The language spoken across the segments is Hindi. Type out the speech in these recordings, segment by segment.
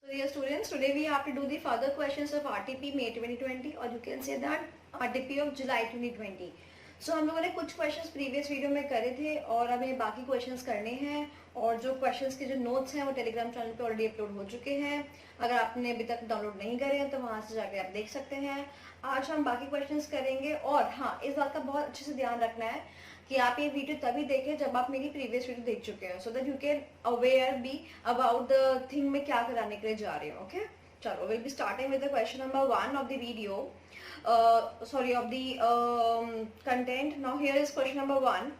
So dear students, today we have to do the further questions of RTP May 2020 or you can say that RTP of July 2020. So हम लोगों ने कुछ क्वेश्चंस प्रीवियस वीडियो में करे थे और हमें बाकी क्वेश्चंस करने हैं और जो क्वेश्चंस के जो नोट्स हैं वो टेलीग्राम चैनल पे ऑलरेडी अपलोड हो चुके हैं। अगर आपने अभी तक डाउनलोड नहीं करे हैं तो वहाँ से जाकर आप देख सकते हैं। आज हम बाकी क्वेश्चंस करेंगे और हाँ, इस बात का बहुत अच्छे से ध्यान रखना है कि आप ये वीडियो तभी देखें जब आप मेरी प्रीवियस वीडियो देख चुके हैं, so that you can aware be about the thing में क्या कराने के लिए जा रही हूँ। ओके, चलो will be starting with the question number 1 of the video, sorry of the content. Now here is question number 1.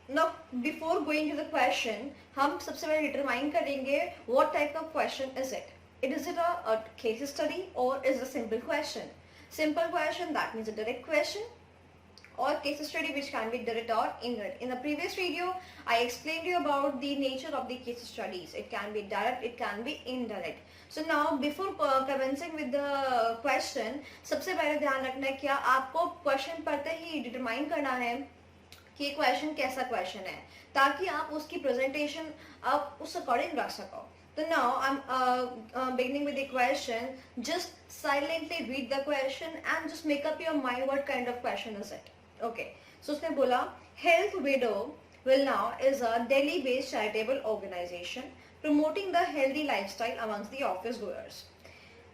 Now before going to the question, हम सबसे पहले डिटरमाइन करेंगे what type of question is it. Is it a case study or is it a simple question? Simple question, that means a direct question, or case study which can be direct or indirect. In the previous video, I explained you about the nature of the case studies. It can be direct, it can be indirect. So now before commencing with the question, सबसे पहले ध्यान रखना है क्या आपको क्वेश्चन पढ़ते ही डिटरमाइन करना है कि क्वेश्चन कैसा क्वेश्चन है, ताकि आप उसकी प्रेजेंटेशन आप उस अकॉर्डिंग रख सको. So now I'm beginning with the question. Just silently read the question and just make up your mind what kind of question is it. Okay, so उसने बोला Health Widow Will Now is a Delhi-based charitable organization promoting the healthy lifestyle amongst the office goers.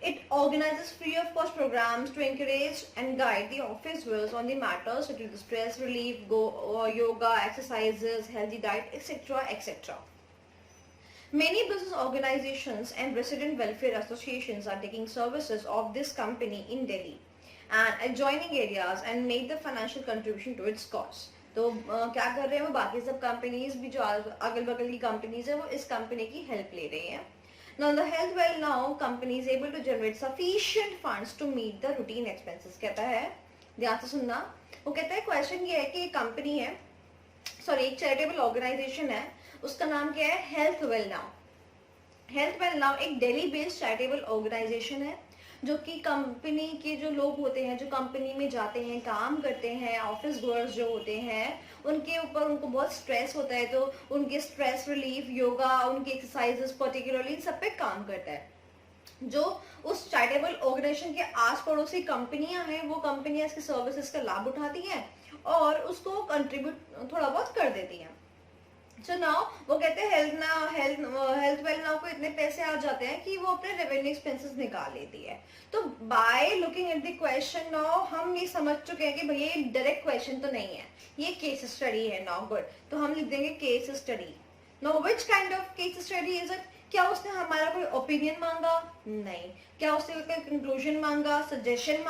It organizes free of cost programs to encourage and guide the office goers on the matters such as stress relief, yoga, exercises, healthy diet, etc. etc. Many business organizations and resident welfare associations are taking services of this company in Delhi and adjoining areas and make the financial contribution to its cause. तो क्या कर रहे हैं वो बाकी सब कंपनीज भी जो अगल बगल की कंपनीज है वो इस कंपनी की हेल्प ले रही हैं. Now the Health Well Now company is able to generate sufficient funds to meet the routine expenses. कहता है, ध्यान से सुनना, वो कहता है क्वेश्चन ये है कि एक कंपनी है, सॉरी एक चैरिटेबल ऑर्गेनाइजेशन है, उसका नाम क्या है Health Well now. Health Well now एक दिल्ली बेस्ड चैरिटेबल ऑर्गेनाइजेशन है जो कि कंपनी के जो लोग होते हैं, जो कंपनी में जाते हैं, काम करते हैं, ऑफिस गोअर्स जो होते हैं, उनके ऊपर उनको बहुत स्ट्रेस होता है, तो उनके स्ट्रेस रिलीफ, योगा, उनकी एक्सरसाइजेस पर्टिकुलरली सब पे काम करता है. जो उस चैरिटेबल ऑर्गेनाइजेशन के आस पड़ोसी कंपनियां हैं वो कंपनियां इसके सर्विसेज का लाभ उठाती हैं और उसको कंट्रीब्यूट थोड़ा बहुत कर देती हैं. So now वो कहते हैं हेल्थ वेल नाउ को इतने पैसे आ जाते हैं कि वो अपने रेवेन्यू एक्सपेंसेस निकाल लेती है. तो by looking at the question now हम ये समझ चुके हैं कि भैया ये डायरेक्ट क्वेश्चन तो नहीं है, ये केस स्टडी है. नाउ गुड, तो हम लिख देंगे case study. Now which kind of case study is it. क्या उसने हमारा कोई ओपिनियन मांगा? नहीं. क्या उसने कोई कंक्लूजन मांगा, सजेशन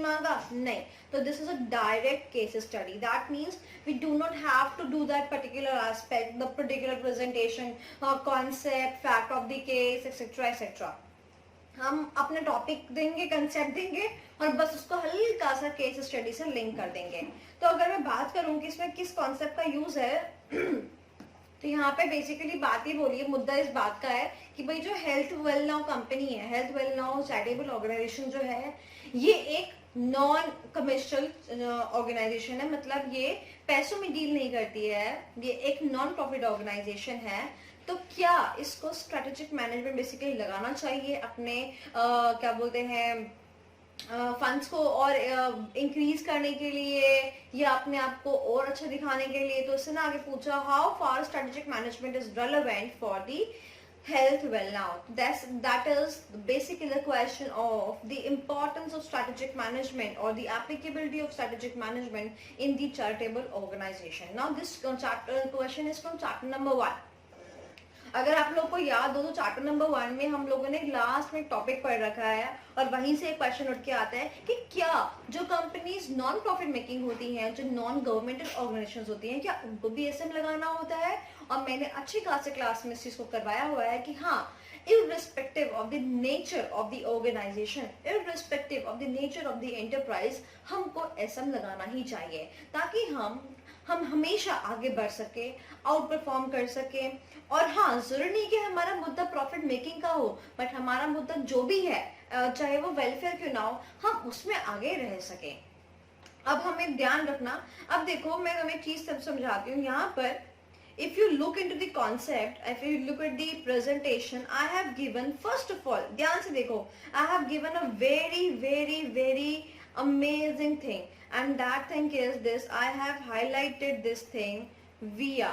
मांगा? नहीं. तो this is a direct case study. That means we do not have to do that particular aspect, the particular presentation, concept, fact of the case etcetera etcetera. हम अपने टॉपिक देंगे, कंसेप्ट देंगे और बस उसको हल्का सा केस स्टडी से लिंक कर देंगे. तो अगर मैं बात करूं कि इसमें किस कॉन्सेप्ट का यूज है तो यहाँ पे बेसिकली बात ही बोली है, मुद्दा इस बात का है कि भाई जो हेल्थ वेल नाउ कंपनी है, Health Well Now charitable organisation जो है, ये एक नॉन कमर्शियल ऑर्गेनाइजेशन है. मतलब ये पैसों में डील नहीं करती है, ये एक नॉन प्रॉफिट ऑर्गेनाइजेशन है. तो क्या इसको स्ट्रेटेजिक मैनेजमेंट बेसिकली लगाना चाहिए अपने क्या बोलते हैं फंड्स को और इंक्रीज करने के लिए या अपने आप को और अच्छा दिखाने के लिए. तो इससे ना आगे पूछा how far strategic management is relevant for the health well now. That is basically the question of the importance of strategic management or the applicability of strategic management in the charitable organization. Now this question is from chapter number 1. अगर आप लोग को याद हो तो चैप्टर नंबर 1 में हम लोगों ने लास्ट में टॉपिक पढ़ रखा है और वहीं से एक क्वेश्चन उठ के आता है कि क्या जो कंपनीज नॉन प्रॉफिट मेकिंग होती हैं, जो नॉन गवर्नमेंटल ऑर्गेनाइजेशंस होती हैं, क्या उनको भी एसएम लगाना होता है. और मैंने अच्छी खासी क्लास में इस चीज को करवाया हुआ है कि हाँ, irrespective of the nature of the organization, irrespective of the nature of the enterprise, हमको एसएम लगाना ही चाहिए ताकि हम हमेशा आगे बढ़ सके, आउट परफॉर्म कर सके. और हाँ, जरूरी नहीं कि हमारा मुद्दा प्रॉफिट मेकिंग का हो, बट हमारा मुद्दा जो भी है, चाहे वो वेलफेयर क्यों ना हो, हम उसमें आगे रह सके. अब हमें ध्यान रखना. अब देखो मैं तुम्हें चीज सब समझाती हूँ. यहाँ पर if you look into the concept, if you look at the presentation, I have given, first of all, ध्यान से देखो, I have given a very amazing thing, and that thing is this. I have highlighted this thing via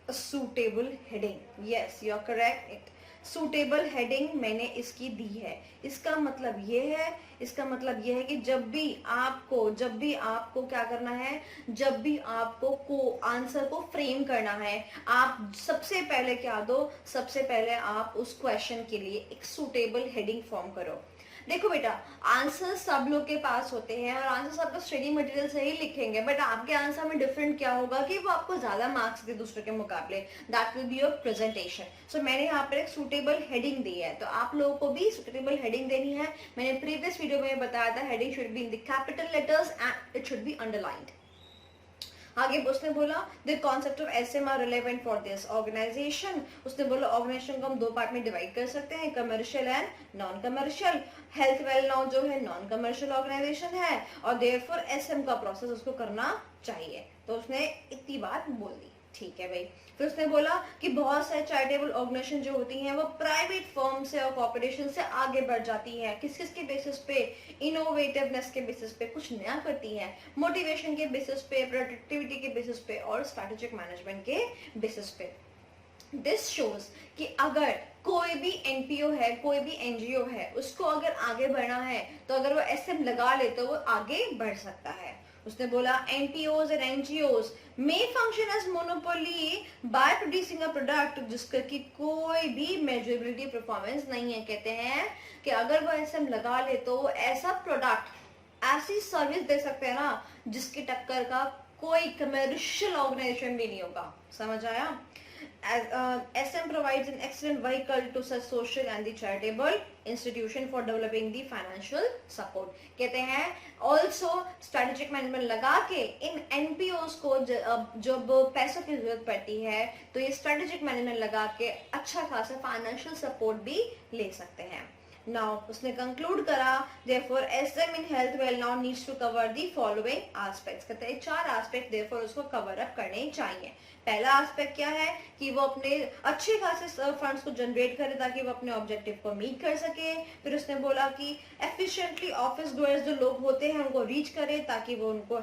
a suitable heading. Yes, you are correct. Suitable heading मैंने इसकी दी है. इसका मतलब ये है कि जब भी आपको क्या करना है, जब भी आपको आंसर को फ्रेम करना है, आप सबसे पहले क्या दो, सबसे पहले आप उस क्वेश्चन के लिए एक सुटेबल हेडिंग फॉर्म करो. देखो बेटा, आंसर सब लोग के पास होते हैं और आंसर सबका स्टडी मटेरियल से ही लिखेंगे, बट आपके आंसर में डिफरेंट क्या होगा कि वो आपको ज्यादा मार्क्स दे दूसरे के मुकाबले. That will be your presentation. So मैंने यहाँ पर एक सुटेबल हेडिंग दी है, तो आप लोगों को भी सुटेबल हेडिंग देनी है. मैंने प्रीवियस वीडियो में बताया था, heading should be in the capital letters and it should be underlined. आगे उसने बोला the concept of SM are relevant for this organisation. उसने बोला ऑर्गेनाइजेशन को हम दो पार्ट में डिवाइड कर सकते हैं, commercial and non commercial. Health Well now जो है नॉन कमर्शियल ऑर्गेनाइजेशन है और देयरफॉर एसएम का प्रोसेस उसको करना चाहिए. तो उसने इतनी बात बोल दी. ठीक है भाई. फिर उसने बोला कि बहुत सारे चैरिटेबल ऑर्गेनाइजेशन जो होती हैं वो प्राइवेट फर्म से और कॉर्पोरेशन से आगे बढ़ जाती हैं. किस किस के बेसिस पे? इनोवेटिवनेस के बेसिस पे कुछ नया करती हैं, मोटिवेशन के बेसिस पे, प्रोडक्टिविटी के बेसिस पे और स्ट्रैटेजिक मैनेजमेंट के बेसिस पे. दिस शोज कि अगर कोई भी एनपीओ है, कोई भी एनजीओ है, उसको अगर आगे बढ़ना है तो अगर वो एसएम लगा ले तो वो आगे बढ़ सकता है. उसने बोला NPOs and NGOs may function as monopoly by producing a product जिसका की कोई भी measurability performance नहीं है. कहते हैं कि अगर वो एसएम लगा ले तो वो ऐसा प्रोडक्ट, ऐसी सर्विस दे सकते हैं ना जिसकी टक्कर का कोई कमर्शियल ऑर्गेनाइजेशन भी नहीं होगा. समझ आया? SM provides an excellent vehicle to such social and the charitable institution for developing the financial support. कहते हैं also strategic management लगा के इन NPOs को जब पैसों की जरूरत पड़ती है तो ये strategic management लगा के अच्छा खासा financial support भी ले सकते हैं. Now उसने conclude करा therefore SM in health well now needs to cover the following aspects. कहते हैं 4 aspect therefore उसको cover up करने चाहिए. पहला एस्पेक्ट क्या है कि वो अपने अच्छे खासे फंड्स को जनरेट करे ताकि वो अपने ऑब्जेक्टिव को मीट कर सके. फिर उसने बोला कि एफिशिएंटली ऑफिस गोअर्स जो लोग होते हैं उनको रीच करे ताकि वो उनको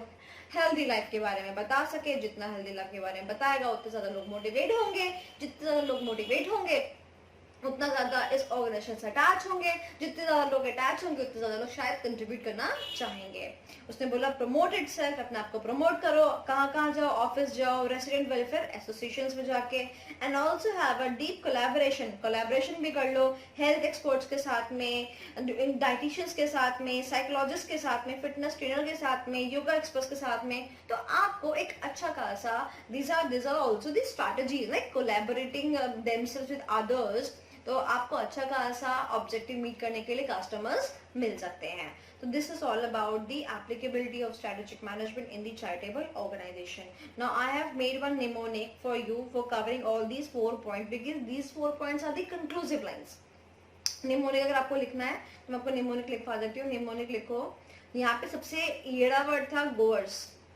हेल्दी लाइफ के बारे में बता सके. जितना हेल्दी लाइफ के बारे में बताएगा उतने ज्यादा लोग मोटिवेट होंगे, जितने ज्यादा लोग मोटिवेट होंगे उतना ज्यादा इस ऑर्गेनाइजेशन से अटैच होंगे, जितने ज्यादा लोग अटैच होंगे उतने ज्यादा लोग शायद कंट्रीब्यूट करना चाहेंगे. उसने बोला प्रमोट इटसेल्फ, अपने आप को प्रमोट करो, कहाँ जाओ, ऑफिस जाओ, रेसिडेंट वेलफेयर एसोसिएशंस में जाके, and also have a deep collaboration भी कर लो हेल्थ एक्सपर्ट्स के साथ में, डाइटिशियंस के साथ में, साइकोलॉजिस्ट के साथ में, फिटनेस ट्रेनर के साथ में, योगा एक्सपर्ट्स के साथ में. तो आपको एक अच्छा खासा these are also the strategies like collaborating themselves with others. तो आपको अच्छा खासा ऑब्जेक्टिव मीट करने के लिए कस्टमर्स मिल सकते हैं. तो this is all about the applicability of strategic management in the charitable organisation. Now I have made one mnemonic for you for covering all these 4 points because these 4 points are the conclusive lines. mnemonic अगर आपको लिखना है तो मैं आपको mnemonic लिखवा देती हूँ. mnemonic लिखो. यहाँ पे सबसे येड़ा वर्ड था गोअर्स,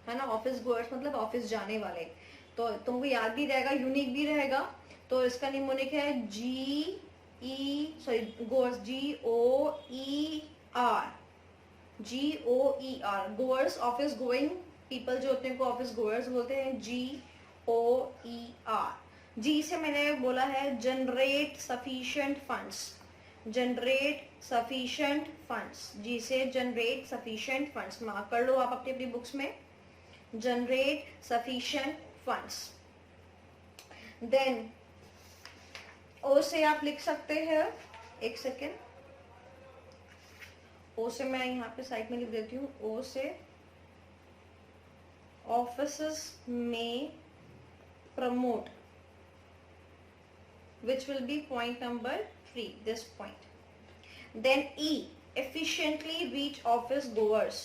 है ना. ऑफिस गोअर्स मतलब ऑफिस जाने वाले. तो तुमको याद भी रहेगा, यूनिक भी रहेगा. तो इसका निमोनिक है goers, GOER, goers, office going people जो होते हैं को ऑफिस गोअर्स बोलते हैं. GOER. जी से मैंने बोला है जनरेट सफिशिएंट फंड्स. जी से जनरेट सफिशिएंट फंड्स. मार्क कर लो आप अपनी अपनी बुक्स में, जनरेट सफिशिएंट फंड्स. देन ओ से आप लिख सकते हैं, एक सेकेंड, ओ से मैं यहाँ पे साइड में लिख देती हूँ. ओ से ऑफिसेस में promote, which will be point number 3, this point. Then E, efficiently reach office goers.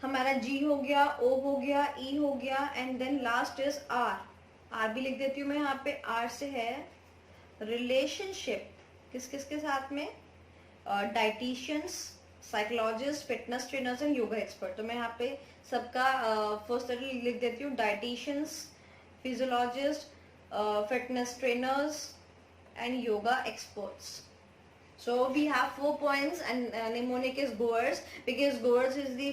हमारा G हो गया, O हो गया, E हो गया, and then last is R भी लिख देती हूँ मैं यहाँ पे. R से है रिलेशनशिप किस किस के साथ में, dietitians, psychologist, fitness trainers and yoga expert. तो मैं यहाँ पे सबका फर्स्ट टाइटल लिख देती हूँ, dietitians, physiologist, fitness trainers and yoga experts. So we have 4 points and mnemonic is goers because goers is the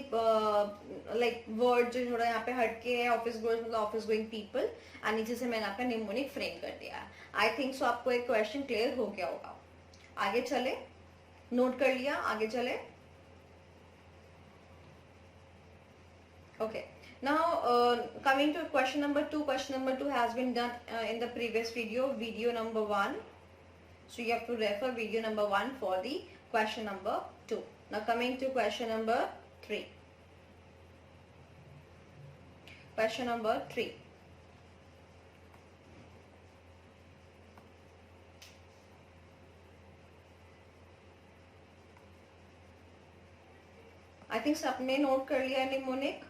like word जो थोड़ा यहाँ पे हटके है, office goers मतलब office going people, and नीचे से मैंने आपका mnemonic frame कर दिया है. I think so आपको एक question clear हो गया होगा. आगे चले, नोट कर लिया, आगे चले. Okay. Now coming to question number 2. Question number 2 has been done in the previous video, video number 1. So you have to refer video number 1 for the question number 2. Now coming to question number 3. Question number 3. I think सबने नोट कर लिया निमोनिक.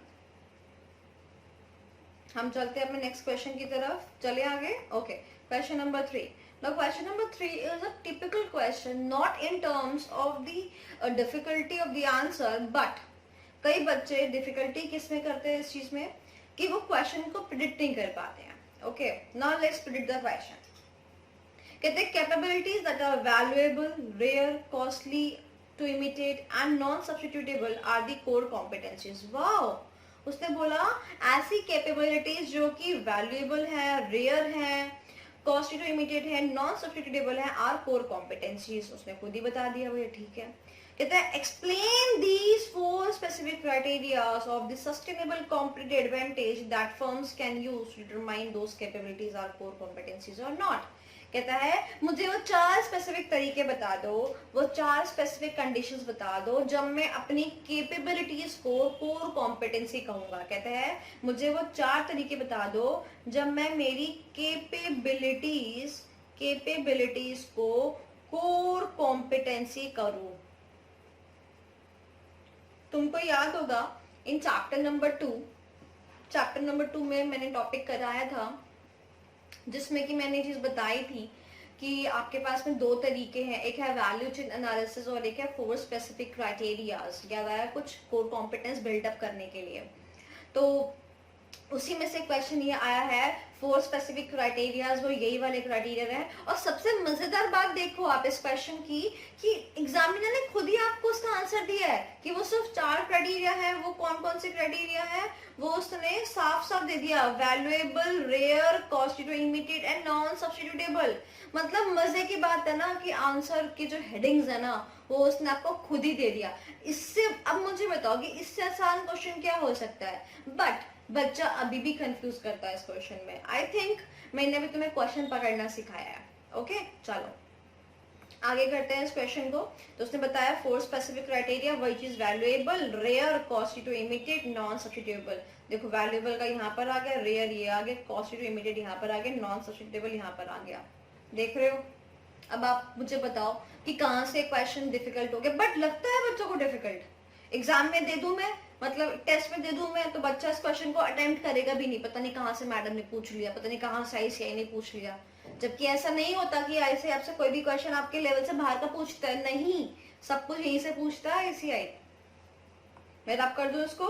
हम चलते हैं अपने नेक्स्ट क्वेश्चन की तरफ. चले आगे. Okay, question number 3. Now question number 3 is a typical question, not in terms of the difficulty of the answer, but कई बच्चे difficulty किस में करते हैं इस चीज में कि वो question को predict नहीं कर पाते हैं. Okay, now let's predict the question. कहते हैं capabilities that are valuable, rare, costly to imitate and non-substitutable are the core competencies. Wow! उसने बोला ऐसी capabilities जो कि valuable है, rare है, कॉस्टली टू इमिटेट है, नॉन सब्स्टिट्यूटेबल है, आर कोर कॉम्पिटेंसीज. उसने खुद ही बता दिया भैया, ठीक है. कहता है explain these 4 specific criterias of the sustainable competitive advantage that firms can use to determine those capabilities are core competencies और नॉट. कहता है मुझे वो 4 स्पेसिफिक तरीके बता दो, वो 4 स्पेसिफिक कंडीशंस बता दो जब मैं अपनी कैपेबिलिटीज को कोर कॉम्पिटेंसी कहूंगा. कहता है मुझे वो 4 तरीके बता दो जब मैं मेरी कैपेबिलिटीज को कोर कॉम्पिटेंसी करूं. तुमको याद होगा इन चैप्टर नंबर 2 में मैंने टॉपिक कराया था जिसमें कि मैंने चीज बताई थी कि आपके पास में 2 तरीके हैं, एक है वैल्यू चेन एनालिसिस और एक है 4 स्पेसिफिक क्राइटेरियाज. याद आया कुछ कोर कॉम्पिटेंस बिल्डअप करने के लिए. तो उसी में से क्वेश्चन ये आया है 4 स्पेसिफिक क्राइटेरियाज, वो यही वाले क्राइटेरिया है. और सबसे मजेदार बात देखो आप इस क्वेश्चन की कि एग्जामिनर ने खुद ही आपको उसका आंसर दिया है कि वो सिर्फ 4 क्राइटेरिया है. वो कौन कौन से क्राइटेरिया है वो उसने साफ साफ दे दिया, valuable, rare, costly to imitate and non substitutable. मतलब मजे की बात है ना कि आंसर की जो हेडिंग्स है ना वो उसने आपको खुद ही दे दिया. इससे अब मुझे बताओ कि इससे आसान क्वेश्चन क्या हो सकता है. बट बच्चा अभी भी कंफ्यूज करता है इस क्वेश्चन में. आई थिंक मैंने भी तुम्हें क्वेश्चन पकड़ना सिखाया है. ओके, चलो आगे करते हैं इस क्वेश्चन को. तो उसने बताया 4 specific criteria which is valuable, rare, costly to imitate, non substitutable. देखो वैल्यूएबल का यहाँ पर आ गया, रेयर ये आ गया, कॉस्टली टू इमिटेट यहाँ पर आ गया, नॉन सब्स्टिट्यूटेबल यहाँ पर आ गया. देख रहे हो. अब आप मुझे बताओ कि कहाँ से क्वेश्चन डिफिकल्ट हो गया. बट लगता है बच्चों को डिफिकल्ट. एग्जाम में दे दूं मैं, मतलब टेस्ट में दे दूं मैं, तो बच्चा इस क्वेश्चन को अटेम्प्ट करेगा भी नहीं. पता नहीं कहाँ से मैडम ने पूछ लिया, पता नहीं कहाँ से ICI ने पूछ लिया. जबकि ऐसा नहीं होता कि ICI आपसे कोई भी क्वेश्चन आपके लेवल से बाहर का पूछता है. नहीं, सब कुछ यहीं से पूछता है ICI. मैं आप कर दूं इसको.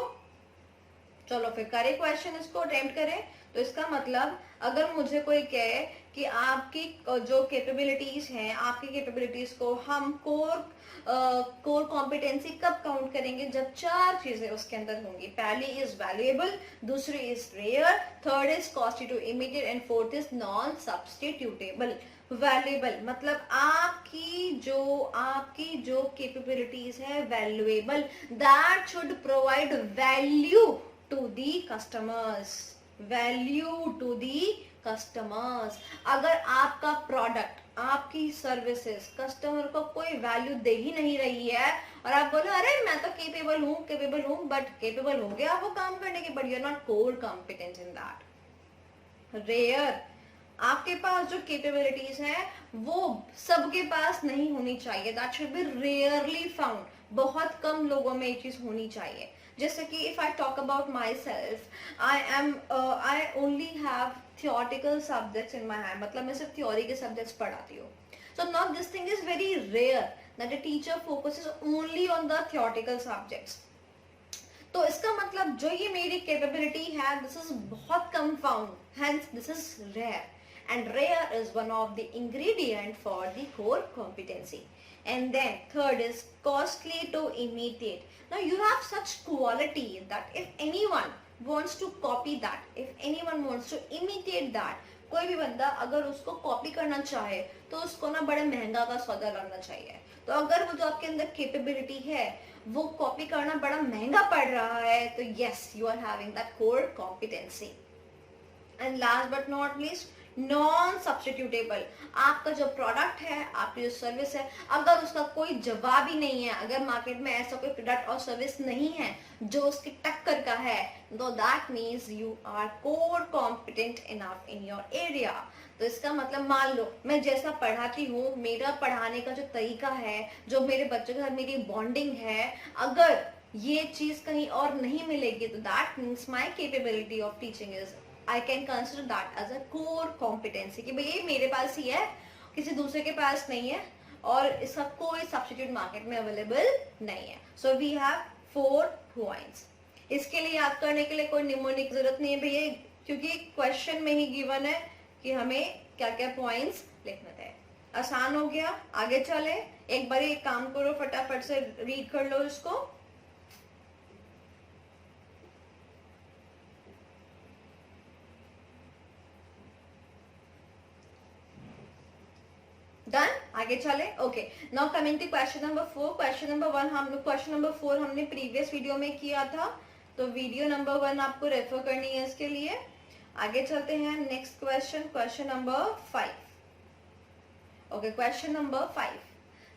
चलो फिर करें क्वेश्चन, इसको अटेम्प्ट करें. तो इसका मतलब अगर मुझे कोई कहे कि आपकी जो कैपेबिलिटीज हैं, आपकी कैपेबिलिटीज को हम कोर कॉम्पिटेंसी कब काउंट करेंगे, जब 4 चीजें उसके अंदर होंगी. पहली इज वैल्यूएबल, दूसरी is rare, third is costly to imitate and fourth is non substitutable. Valuable मतलब आपकी जो कैपेबिलिटीज है valuable, that should provide value to the customers. Value to the customers. अगर आपका प्रोडक्ट, आपकी सर्विसेज कस्टमर को कोई वैल्यू दे ही नहीं रही है और आप बोलो अरे मैं तो केपेबल हूँ, बट केपेबल हो गया वो काम करने के, but you are not core competent in that. Rare, आपके पास जो कैपेबिलिटीज हैं वो सबके पास नहीं होनी चाहिए. That should be rarely found. बहुत कम लोगों में ये चीज होनी चाहिए. जैसे कि if I talk about my self, I only have theoretical subjects in my hand. मतलब मैं सिर्फ थ्योरी के सब्जेक्ट्स पढ़ाती हूँ. So now this thing is very rare that the teacher focuses only on the theoretical subjects. तो इसका मतलब जो ये मेरी कैपेबिलिटी है, दिस इज बहुत कम found, hence this is rare, and rare is one of the ingredient for the core competency. And then third is costly to imitate. Now you have such quality that if anyone wants to copy that, if anyone wants to imitate that, कोई भी बंदा अगर उसको कॉपी करना चाहे तो उसको ना बड़ा महंगा का सौदा करना चाहिए. तो अगर वो जो आपके अंदर कैपेबिलिटी है वो कॉपी करना बड़ा महंगा पड़ रहा है, तो yes you are having that core competency. And last but not least, non substitutable. आपका जो प्रोडक्ट है, आपकी जो सर्विस है, अगर उसका कोई जवाब ही नहीं है, अगर मार्केट में ऐसा कोई प्रोडक्ट और सर्विस नहीं है जो उसकी टक्कर का है, तो that means you are core competent enough in your area. तो इसका मतलब मान लो मैं जैसा पढ़ाती हूँ, मेरा पढ़ाने का जो तरीका है, जो मेरे बच्चों के साथ मेरी बॉन्डिंग है, अगर ये चीज कहीं और नहीं मिलेगी, तो that means my capability of teaching is, I can consider that as a core competency कि भाई ये मेरे पास ही है, किसी दूसरे के पास नहीं है और इसका कोई सब्स्टिट्यूट मार्केट में अवेलेबल नहीं है. So we have 4 points. इसके लिए याद करने के लिए कोई निमोनिक जरूरत नहीं है भैया, क्योंकि क्वेश्चन में ही गिवन है कि हमें क्या क्या पॉइंट्स लिखने थे. आसान हो गया. आगे चले, एक बार एक काम करो, फटाफट से रीड कर लो इसको. डन. आगे चले. Okay, now coming to question number 4. Question number 1 हम लोग, क्वेश्चन नंबर 4 हमने प्रीवियस वीडियो में किया था, तो वीडियो नंबर 1 आपको रेफर करनी है इसके लिए. आगे चलते हैं. Next question, question number 5. Okay, question number 5.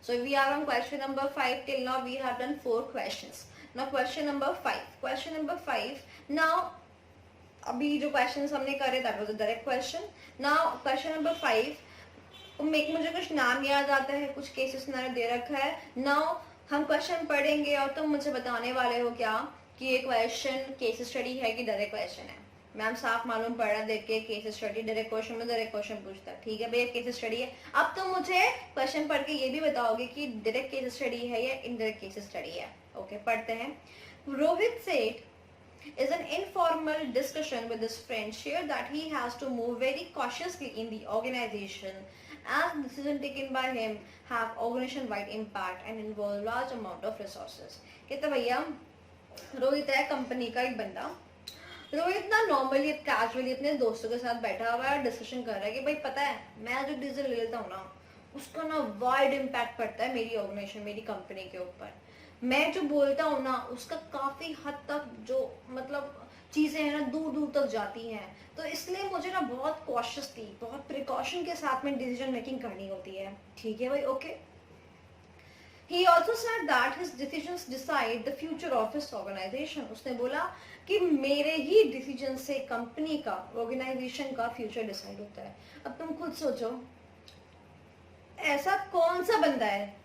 So we are on question number 5. Till now we have done 4 questions. Now question number 5. Question number 5. Now अभी जो क्वेश्चंस हमने करे that was a direct question. Now question number 5, मुझे कुछ नाम याद आता है, कुछ केसेस मैंने दे रखा है. नाउ हम क्वेश्चन पढ़ेंगे और तुम मुझे बताने वाले हो क्या कि ये क्वेश्चन केस स्टडी है कि डायरेक्ट क्वेश्चन है. मैम साफ मालूम पड़ रहा देख के, केस स्टडी डायरेक्ट क्वेश्चन में डायरेक्ट क्वेश्चन पूछता है. ठीक है भैया, केस स्टडी है. अब तुम मुझे क्वेश्चन पढ़ के ये भी बताओगे कि डायरेक्ट केस स्टडी है या इनडायरेक्ट केस स्टडी है. ओके, पढ़ते हैं. रोहित सेठ is an informal discussion with his friend shared that he has to move very cautiously in the organization as decisions taken by him have organization wide impact and involve large amount of resources. कहते भैया रोहित है कंपनी का एक बंदा. रोहित ना नॉर्मली कैजुअली अपने दोस्तों के साथ बैठा हुआ है, डिस्कशन कर रहा है कि भाई पता है मैं जो डिसीजन ले लेता हूँ ना, उसका ना वाइड इम्पैक्ट पड़ता है मेरी ऑर्गेनाइजेशन, मेरी कंपनी के ऊपर. मैं जो बोलता हूँ ना उसका काफी हद तक जो मतलब चीजें हैं ना दूर दूर तक जाती हैं. तो इसलिए मुझे ना बहुत कॉशियसली, बहुत प्रिकॉशन के साथ में डिसीजन मेकिंग करनी होती है. ठीक है भाई. Okay. He also said that his decisions decide the future of his organization. उसने बोला कि मेरे ही डिसीजन से कंपनी का, ऑर्गेनाइजेशन का फ्यूचर डिसाइड होता है. अब तुम खुद सोचो, ऐसा कौन सा बंदा है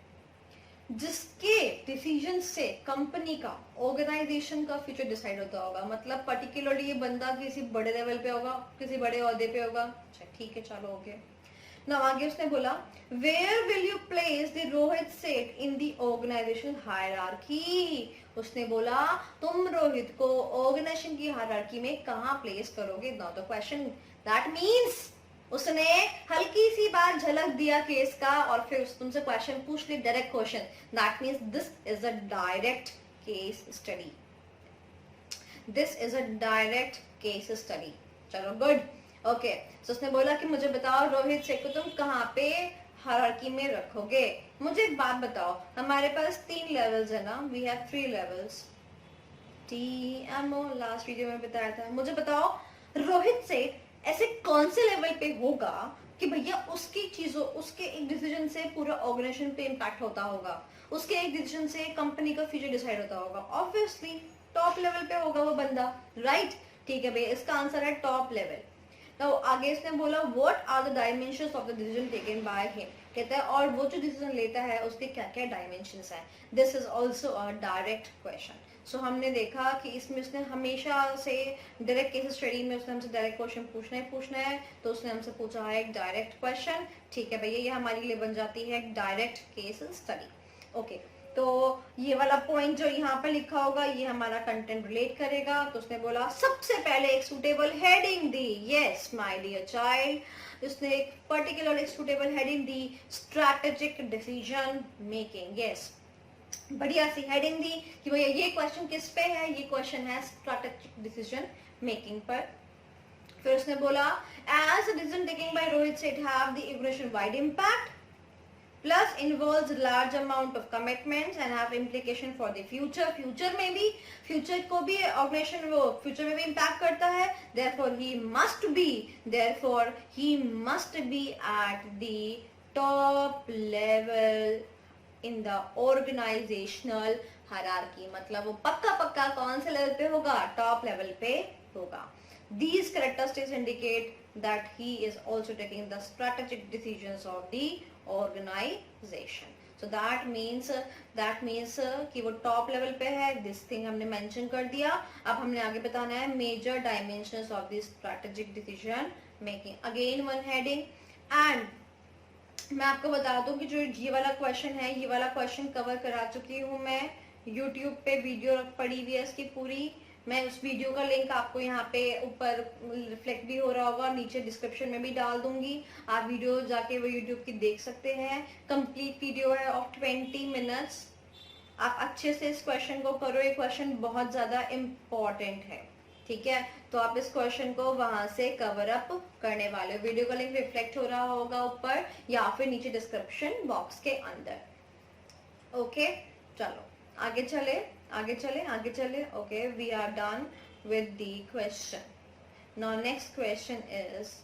जिसके डिसीजन से कंपनी का, ऑर्गेनाइजेशन का फ्यूचर डिसाइड होता होगा. मतलब पर्टिकुलरली ये बंदा किसी बड़े लेवल पे होगा, किसी बड़े ओहदे पे होगा. अच्छा ठीक है, चलो ओके. ना आगे उसने बोला where will you place the Rohit Seth in the organisation hierarchy. उसने बोला तुम रोहित को ऑर्गेनाइजेशन की हायरार्की में कहाँ प्लेस करोगे. Now the question, that means उसने हल्की सी बात झलक दिया केस का और फिर तुमसे क्वेश्चन पूछ ली, direct question. That means this is a direct case study. This is a direct case study. चलो गुड. ओके, सो उसने बोला कि मुझे बताओ रोहित से को तुम कहाँ पे हायरार्की में रखोगे. मुझे एक बात बताओ, हमारे पास 3 लेवल्स है ना, we have 3 levels. TMO last video में बताया था. मुझे बताओ रोहित से ऐसे कौन से लेवल पे होगा कि भैया उसकी चीजों, उसके एक डिसीजन से पूरा ऑर्गेनाइजेशन पे इम्पैक्ट होता होगा, उसके एक डिसीजन से कंपनी का फ्यूचर डिसाइड होता होगा. ऑब्वियसली टॉप लेवल पे होगा वो बंदा. राइट. ठीक है भैया, इसका आंसर है टॉप लेवल. तो आगे इसने बोला what are the dimensions of the decision taken by him. कहता है और वो जो डिसीजन लेता है उसके क्या क्या डायमेंशंस हैं. This is also a direct question. So हमने देखा कि इसमें उसने हमेशा से डायरेक्ट केस स्टडी में उसने हमसे डायरेक्ट क्वेश्चन पूछना है, तो उसने हमसे पूछा है एक डायरेक्ट क्वेश्चन. ठीक है भैया, ये हमारे लिए बन जाती है डायरेक्ट केस स्टडी. ओके तो ये वाला पॉइंट जो यहाँ पे लिखा होगा ये हमारा कंटेंट रिलेट करेगा। तो उसने बोला सबसे पहले एक सूटेबल हेडिंग दी, यस माय डियर चाइल्ड, उसने एक पर्टिकुलर एक सूटेबल हेडिंग दी, स्ट्रैटेजिक डिसीजन मेकिंग, यस बढ़िया सी हेडिंग दी कि भैया ये क्वेश्चन किस पे है, ये क्वेश्चन है स्ट्रैटेजिक डिसीजन मेकिंग पर। फिर उसने बोला as decision taking by Rohit Seth have the organization wide impact plus involves large amount of commitments and have implication for the future, future में भी future को भी organization वो future में भी impact करता है, therefore he must be at the top level in the organizational hierarchy, मतलब वो पक्का पक्का कौन से लेवल पे होगा, टॉप लेवल पे होगा। These characteristics indicate that he is also taking the strategic decisions of the organization. So that means कि वो टॉप लेवल पे है, दिस थिंग हमने मेंशन कर दिया। अब हमने आगे बताना है major dimensions of the strategic decision making, again one heading. And मैं आपको बता दूं कि जो ये वाला क्वेश्चन है, ये वाला क्वेश्चन कवर करा चुकी हूँ मैं, यूट्यूब पे वीडियो पड़ी हुई है इसकी पूरी, मैं उस वीडियो का लिंक आपको यहाँ पे ऊपर रिफ्लेक्ट भी हो रहा होगा, नीचे डिस्क्रिप्शन में भी डाल दूंगी, आप वीडियो जाके वो यूट्यूब की देख सकते हैं। कंप्लीट वीडियो है ऑफ 20 मिनट्स, आप अच्छे से इस क्वेश्चन को करो, ये क्वेश्चन बहुत ज्यादा इम्पोर्टेंट है, ठीक है। तो आप इस क्वेश्चन को वहां से कवर अप करने वाले हो, वीडियो का लिंक रिफ्लेक्ट हो रहा होगा ऊपर या फिर नीचे डिस्क्रिप्शन बॉक्स के अंदर। ओके चलो आगे चले। Okay we are done with the question. Now next question is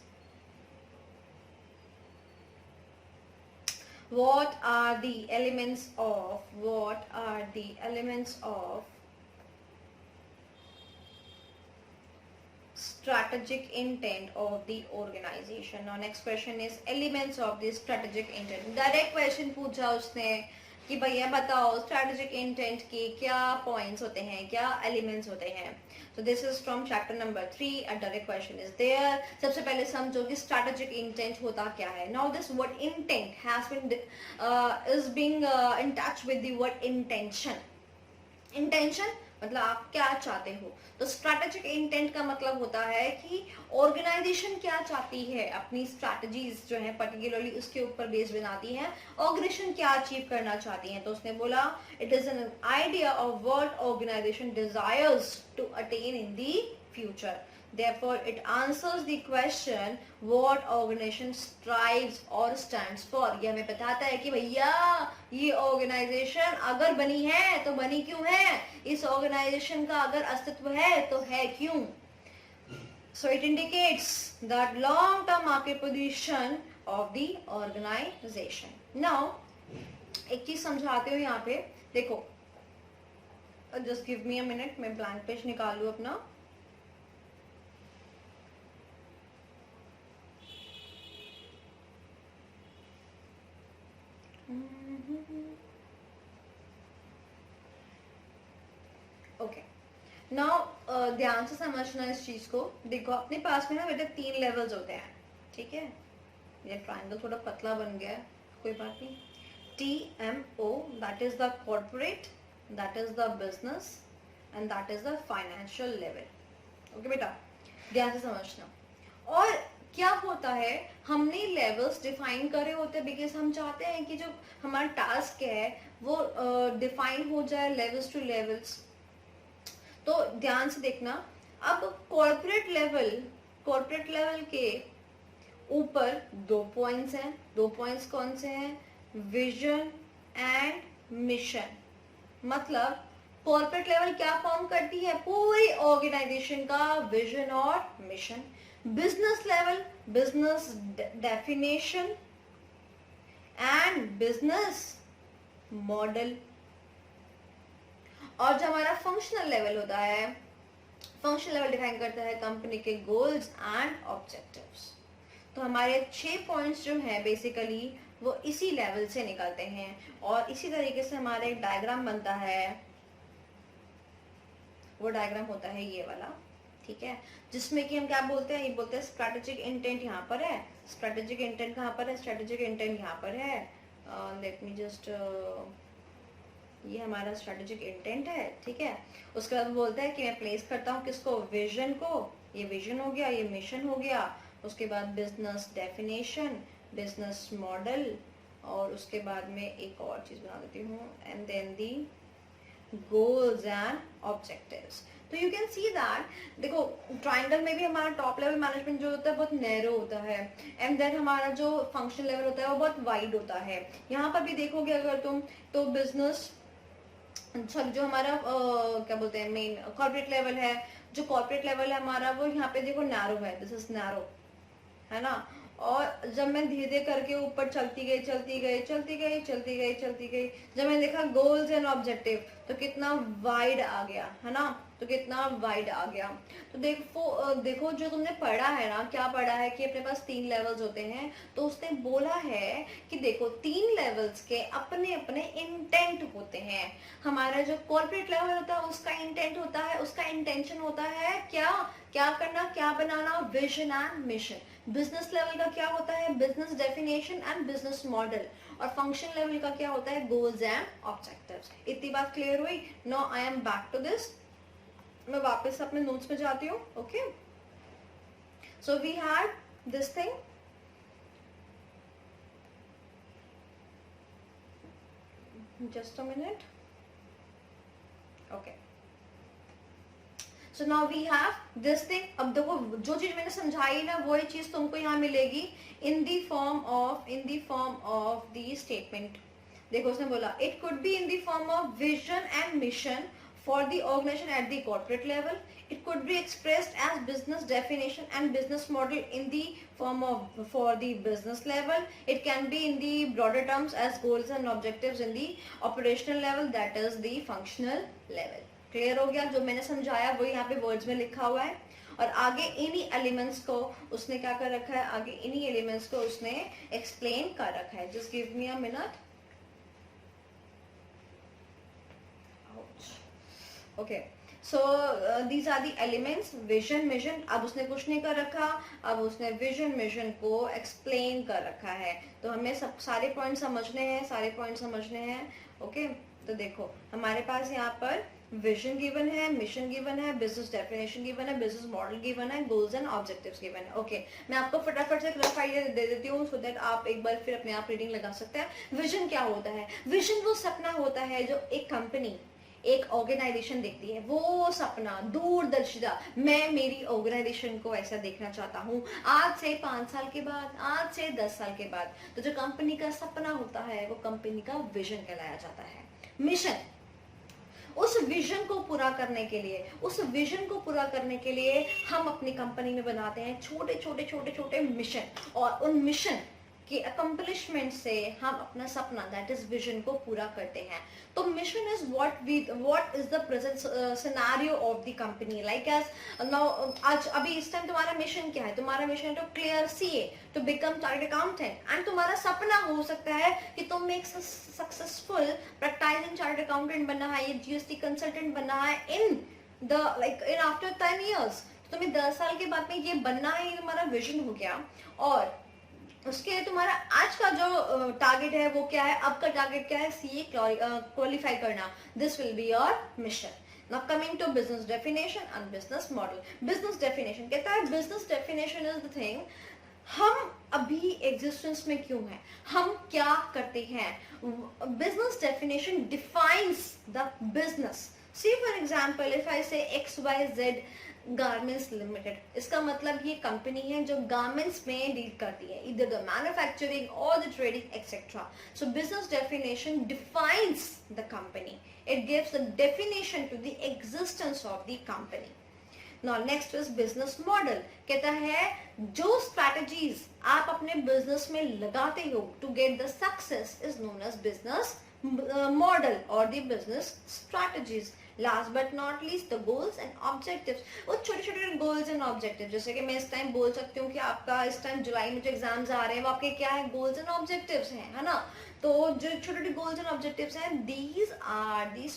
what are the elements of strategic intent of the organization. Now next question is elements of the strategic intent. Direct question पूछा उसने कि भैया बताओ स्ट्रैटेजिक इंटेंट के क्या पॉइंट्स होते हैं, क्या एलिमेंट्स होते हैं। तो this is from chapter number 3, a direct question is there. सबसे पहले समझो कि स्ट्रैटेजिक इंटेंट होता क्या है। Now this word intent has been is being in touch with the word intention. Intention मतलब आप क्या चाहते हो, तो स्ट्रैटेजिक इंटेंट का मतलब होता है कि ऑर्गेनाइजेशन क्या चाहती है, अपनी स्ट्रैटेजीज जो है पर्टिकुलरली उसके ऊपर बेस बनाती है, ऑर्गेनाइजेशन क्या अचीव करना चाहती है। तो उसने बोला it is an idea of what organisation desires to attain in the future. Therefore, it answers the question what organization strives or stands for. ये हमें बताता है कि भैया ये ऑर्गेनाइजेशन अगर बनी है तो बनी क्यों है, इस ऑर्गेनाइजेशन का अगर अस्तित्व है तो है क्यों। So it indicates that long-term market position of the organization. Now, एक चीज समझाते हो यहाँ पे, देखो just give me a minute, मैं blank पेज निकालू अपना। ओके नाउ ध्यान से समझना इस चीज को। देखो अपने पास में ना बेटा 3 लेवल्स होते हैं, ठीक है। ये ट्रायंगल थोड़ा पतला बन गया है, कोई बात नहीं। TMO that is the corporate, that is the business and that is the financial level. Okay बेटा ध्यान से समझना। और क्या होता है, हमने लेवल्स डिफाइन करे होते हैं बिकॉज हम चाहते हैं कि जो हमारा टास्क है वो डिफाइन हो जाए लेवल्स टू लेवल्स। तो ध्यान से देखना, अब कॉर्पोरेट लेवल के ऊपर 2 पॉइंट्स हैं। 2 पॉइंट्स कौन से हैं, विजन एंड मिशन। मतलब कॉर्पोरेट लेवल क्या फॉर्म करती है, पूरी ऑर्गेनाइजेशन का विजन और mission. Business level business definition and business model. और जो हमारा फंक्शनल लेवल होता है, फंक्शनल लेवल डिफाइन करता है कंपनी के गोल्स एंड ऑब्जेक्टिव्स। तो हमारे 6 पॉइंट्स जो है बेसिकली वो इसी लेवल से निकलते हैं। और इसी तरीके से हमारा एक डायग्राम बनता है, वो डायग्राम होता है ये वाला, ठीक है, जिसमें कि हम क्या बोलते हैं, ये बोलते हैं स्ट्रैटेजिक इंटेंट यहाँ पर है, स्ट्रैटेजिक इंटेंट कहाँ पर है, स्ट्रैटेजिक इंटेंट यहाँ पर है। लेट मी जस्ट ये हमारा स्ट्रेटेजिक इंटेंट है, ठीक है। उसके बाद बोलता है कि मैं प्लेस करता हूँ किसको, विजन को, ये विजन हो गया, ये मिशन हो गया। उसके बाद बिजनेस डेफिनेशन, बिजनेस मॉडल, और उसके बाद में एक और चीज बना देती हूँ, and then the goals and objectives. तो यू कैन सी दैट, देखो ट्राइंगल में भी हमारा टॉप लेवल मैनेजमेंट जो होता है बहुत नैरो होता है, एंड देन हमारा जो फंक्शनल लेवल होता है वो बहुत वाइड होता है। यहाँ पर भी देखोगे अगर तुम, तो बिजनेस जो हमारा क्या बोलते हैं मेन कॉर्पोरेट लेवल है, जो कॉर्पोरेट लेवल है हमारा वो यहाँ पे देखो नैरो है, दिस इज नैरो, है ना। और जब मैं धीरे धीरे करके ऊपर चलती गई चलती गई चलती गई चलती गई चलती गई, जब मैंने देखा गोल्स एंड ऑब्जेक्टिव, तो कितना वाइड आ गया, है ना, तो कितना वाइड आ गया। तो देखो जो तुमने पढ़ा है ना, क्या पढ़ा है कि अपने पास 3 लेवल्स होते हैं। तो उसने बोला है कि देखो 3 लेवल्स के अपने अपने इंटेंट होते हैं। हमारा जो कॉर्पोरेट लेवल होता है उसका इंटेंट होता है, उसका इंटेंशन होता है क्या क्या करना, क्या बनाना, vision and mission. Business level का क्या होता है, business definition and business model. और फंक्शन लेवल का क्या होता है, गोल्स एंड ऑब्जेक्टिव्स। इतनी बात क्लियर हुई। Now I am back to this, मैं वापस अपने नोट्स पे जाती हूँ। Okay, so we had this thing, just a minute. Okay, so now we have this thing. अब देखो जो चीज मैंने समझाई ना वही चीज तुमको यहाँ मिलेगी in the form of the statement. देखो उसने बोला it could be in the form of vision and mission for the organization at the corporate level. It could be expressed as business definition and business model in the form of for the business level. It can be in the broader terms as goals and objectives in the operational level, that is the functional level. Clear हो गया? जो मैंने समझाया वो यहाँ पे वर्ड्स में लिखा हुआ है, और आगे इन्हीं एलिमेंट्स को उसने क्या कर रखा है, आगे इन्हीं एलिमेंट्स को उसने एक्सप्लेन कर रखा है। Just give me a minute. Okay, so these are the elements, vision mission. अब उसने कुछ नहीं कर रखा, अब उसने विजन मिशन को एक्सप्लेन कर रखा है। तो हमें सब सारे पॉइंट समझने हैं, सारे पॉइंट समझने हैं। ओके, तो देखो हमारे पास यहाँ पर विजन गिवन है, मिशन गिवन है, बिजनेस डेफिनेशन गिवन है, बिजनेस मॉडल गिवन है, गोल्स एंड ऑब्जेक्टिव्स गिवन है। ओके, मैं आपको फटाफट से रफ आइडिया दे देती हूँ सो दैट आप एक बार फिर अपने आप रीडिंग लगा सकते हैं। विजन क्या होता है? विजन वो सपना होता है जो एक कंपनी, एक ऑर्गेनाइजेशन देखती है, वो सपना दूरदर्शिता। मैं मेरी ऑर्गेनाइजेशन को ऐसा देखना चाहता हूँ आज से 5 साल के बाद, आज से 10 साल के बाद। तो जो कंपनी का सपना होता है वो कंपनी का विजन कहलाया जाता है। मिशन, उस विजन को पूरा करने के लिए, उस विजन को पूरा करने के लिए हम अपनी कंपनी में बनाते हैं छोटे छोटे छोटे छोटे मिशन, और उन मिशन के अकम्पलिशमेंट से हम अपना सपना, दैट इज विजन, को पूरा करते हैं। तो mission is what is the present scenario of the company. Like as now, आज अभी इस टाइम तुम्हारा मिशन क्या है? तुम्हारा mission to clear CA, to become chartered accountant. And तुम्हारा सपना हो सकता है कि तुम एक सक्सेसफुल प्रैक्टिसिंग चार्टर्ड अकाउंटेंट बनना है, जीएसटी कंसल्टेंट बनना है in the like in after 10 years। तुम्हें 10 साल के बाद में ये बनना है, ये तुम्हारा विजन हो गया। और उसके लिए तुम्हारा आज का जो टारगेट है वो क्या है? अब का टारगेट क्या है? सीए क्वालिफाई करना। This will be your mission. Now coming to business definition and business model. Business definition कहता है, business definition is the thing, हम अभी एग्जिस्टेंस में क्यों हैं, हम क्या करते हैं। Business definition defines the business. See for example, if I say XYZ Garments Limited, इसका मतलब ये कंपनी है जो गारमेंट्स में डील करती है, either the manufacturing or the trading etc. So business definition defines the company. It gives the definition to the existence of the company. Now next is business model. कहता है जो strategies आप अपने business में लगाते हो to get the success is known as business model or the business strategies. Last but not least the goals and objectives. वो छोटे छोटे goals and objectives, जैसे कि मैं इस टाइम बोल सकती हूँ कि आपका इस टाइम जुलाई में जो एग्जाम्स आ रहे हैं वो आपके क्या है, goals and objectives हैं, है ना। तो जो छोटे छोटे goals and objectives हैं, these are the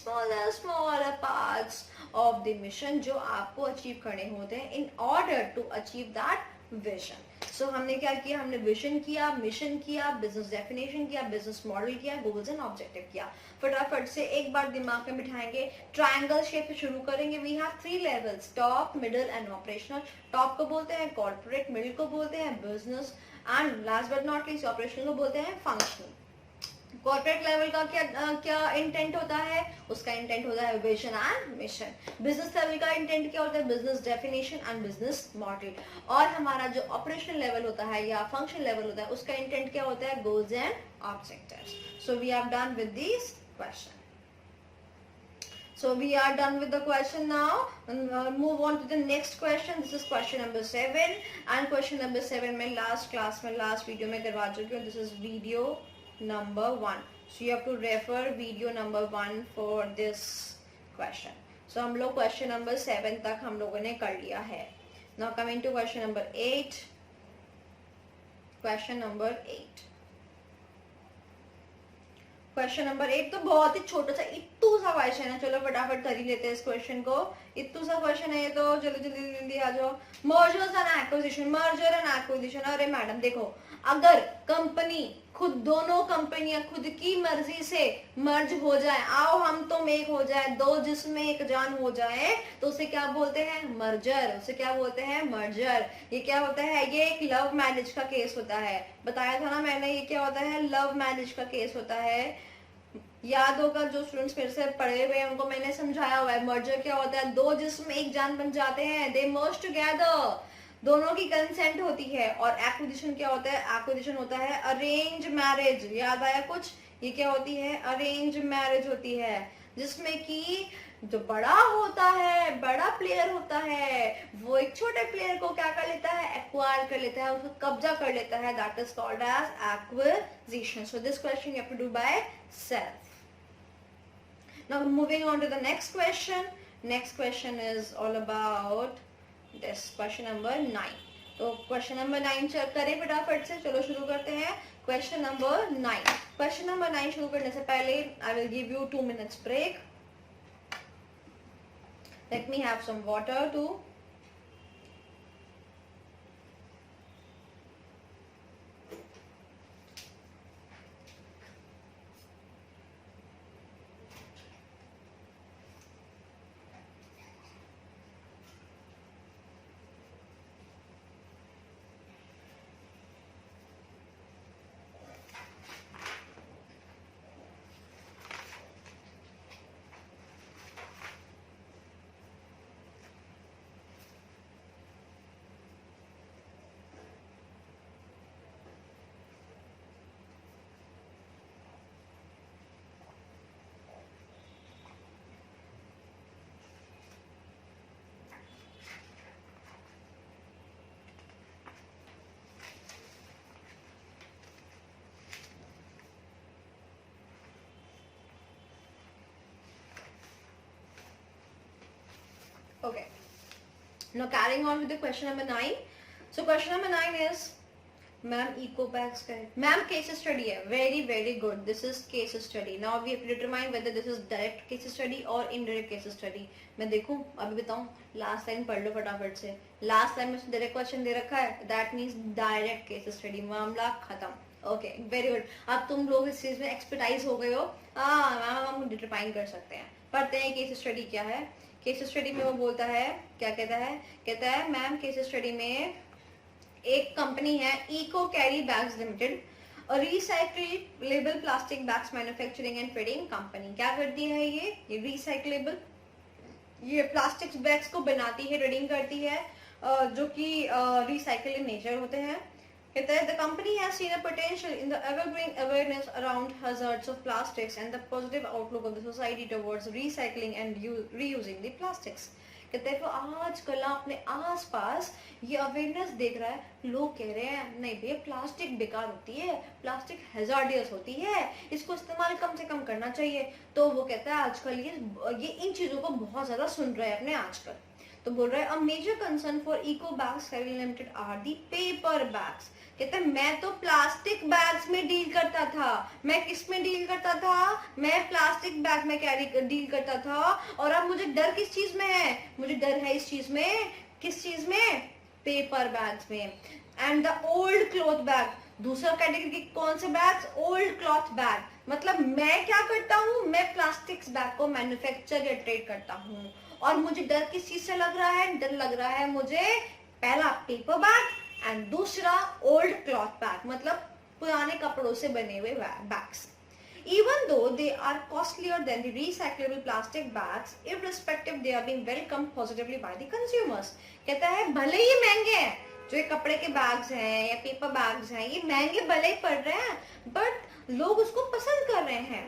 smaller parts of the mission जो आपको अचीव करने होते हैं in order to achieve that vision. सो हमने क्या किया, हमने विजन किया, मिशन किया, बिजनेस डेफिनेशन किया, बिजनेस मॉडल किया, गोल्स एंड ऑब्जेक्टिव किया। फटाफट से एक बार दिमाग में बिठाएंगे, ट्रायंगल शेप से शुरू करेंगे। We have 3 levels, top, middle and operational. Top को बोलते हैं कॉर्पोरेट, मिडिल को बोलते हैं business and last but not least operational को बोलते हैं फंक्शनल। कॉर्पोरेट लेवल का क्या इंटेंट होता है, उसका इंटेंट होता है vision and mission. Business level का इंटेंट क्या होता है, business definition and business model. और हमारा जो ऑपरेशनल लेवल होता है या फंक्शन लेवल होता है, उसका इंटेंट क्या होता है, goals and objectives. So we have done with this question. So we are done with the question now. Move on to the next question. This is question number 7 and question number 7 में last class में last video में करवा चुकी हूँ. This is video number 1. So you have to refer video number 1 for this question. So हम लोग question number 7 तक हम लोगों ने कर लिया है. Now coming to question number 8. Question number 8. Question number 8 तो बहुत ही छोटा सा इत्तू सा क्वेश्चन है. चलो फटाफट कर ही लेते हैं इस क्वेश्चन को. इत्तू सा क्वेश्चन है ये तो. चलो जल्दी जल्दी आ जाओ. Mergers and acquisition. Merger and acquisition. अरे मैडम देखो, अगर कंपनी खुद, दोनों कंपनियां खुद की मर्जी से मर्ज हो जाए, आओ हम तुम एक हो जाए, दो जिसमें एक जान हो जाए, तो उसे क्या बोलते हैं, मर्जर. उसे क्या बोलते हैं, मर्जर. ये क्या होता है, ये एक लव मैरिज का केस होता है. बताया था ना मैंने, ये क्या होता है, लव मैरिज का केस होता है. याद होगा जो स्टूडेंट्स मेरे से पढ़े हुए हैं उनको मैंने समझाया हुआ है. मर्जर क्या होता है, दो जिस्म एक जान बन जाते हैं. दे मर्ज टुगेदर, दोनों की कंसेंट होती है. और एक्विजिशन क्या होता है, एक्विजिशन होता है अरेंज मैरिज. याद आया कुछ, ये क्या होती है, अरेंज मैरिज होती है, जिसमें कि जो बड़ा होता है, बड़ा प्लेयर होता है, वो एक छोटे प्लेयर को क्या कर लेता है, एक्वायर कर लेता है, उसको कब्जा कर लेता है. That is called as acquisition. So this question you have to do by self. Now moving on to the next question. Next question is all about this question number 9. तो क्वेश्चन नंबर 9 चेक करें फटाफट से. चलो शुरू करते हैं. Question number 9. क्वेश्चन नंबर 9 शुरू करने से पहले I will give you 2 minutes break. Let me have some water too. Okay. Now carrying on with the question number 9. So question number 9 is, ma'am eco bags का है. मैम केस स्टडी है. Very very good. This is case study. Now we have to determine whether this is direct case study और इनडायरेक्ट केस स्टडी. मैं देखूं, अभी बताऊं. लास्ट लाइन पढ़ लो फटाफट से. लास्ट लाइन में डायरेक्ट क्वेश्चन दे रखा है, that means direct case study. मामला खत्म. Okay, very good. अब तुम लोग इस चीज में एक्सपर्टाइज हो गए हो. मैम हम डिटरमाइन कर सकते हैं. पढ़ते हैं केस स्टडी क्या है. केस स्टडी में वो बोलता है, क्या कहता है मैम केस स्टडी में एक कंपनी है इको कैरी बैग्स लिमिटेड, और recyclable plastic bags manufacturing and trading company. क्या करती है ये रिसाइक्लेबल, ये प्लास्टिक बैग्स को बनाती है, ट्रेडिंग करती है, जो कि रिसाइकल इन नेचर होते हैं. कहता है the company has seen a potential in the evergreen awareness around hazards of plastics and the positive outlook of the society towards recycling and reusing the plastics. कहते हैं तो आजकल अपने आसपास ये अवेयरनेस देख रहा है. लोग कह रहे हैं नहीं भैया प्लास्टिक बेकार होती है, प्लास्टिक हैजार्डियस होती है, इसको इस्तेमाल कम से कम करना चाहिए. तो वो कहता है आजकल ये इन चीजों को बहुत ज्यादा सुन रहे हैं अपने आजकल. तो बोल रहा है a major concern for eco bags private limited are the paper bags. कहते हैं मैं तो प्लास्टिक बैग्स में डील करता था. मैं किस में डील करता था, मैं प्लास्टिक बैग में डील करता था. और अब मुझे डर किस चीज में है, मुझे डर है इस चीज में. किस चीज में, पेपर बैग्स में. And the old cloth bag, दूसरा कैटेगरी की कौन से बैग्स, ओल्ड क्लॉथ बैग, मतलब मैं क्या करता हूँ, मैं प्लास्टिक्स बैग को मैन्युफैक्चर या ट्रेड करता हूँ, और मुझे डर किस चीज से लग रहा है, डर लग रहा है मुझे पहला पेपर बैग एंड दूसरा ओल्ड क्लॉथ बैग, मतलब पुराने कपड़ों से बने हुए bags. Even though they are costlier than the recyclable plastic bags, irrespective they are being welcomed positively by the consumers. कहता है भले ही महंगे हैं, जो ये कपड़े के बैग्स हैं या पेपर बैग्स हैं, ये महंगे भले ही पड़ रहे हैं, बट लोग उसको पसंद कर रहे हैं.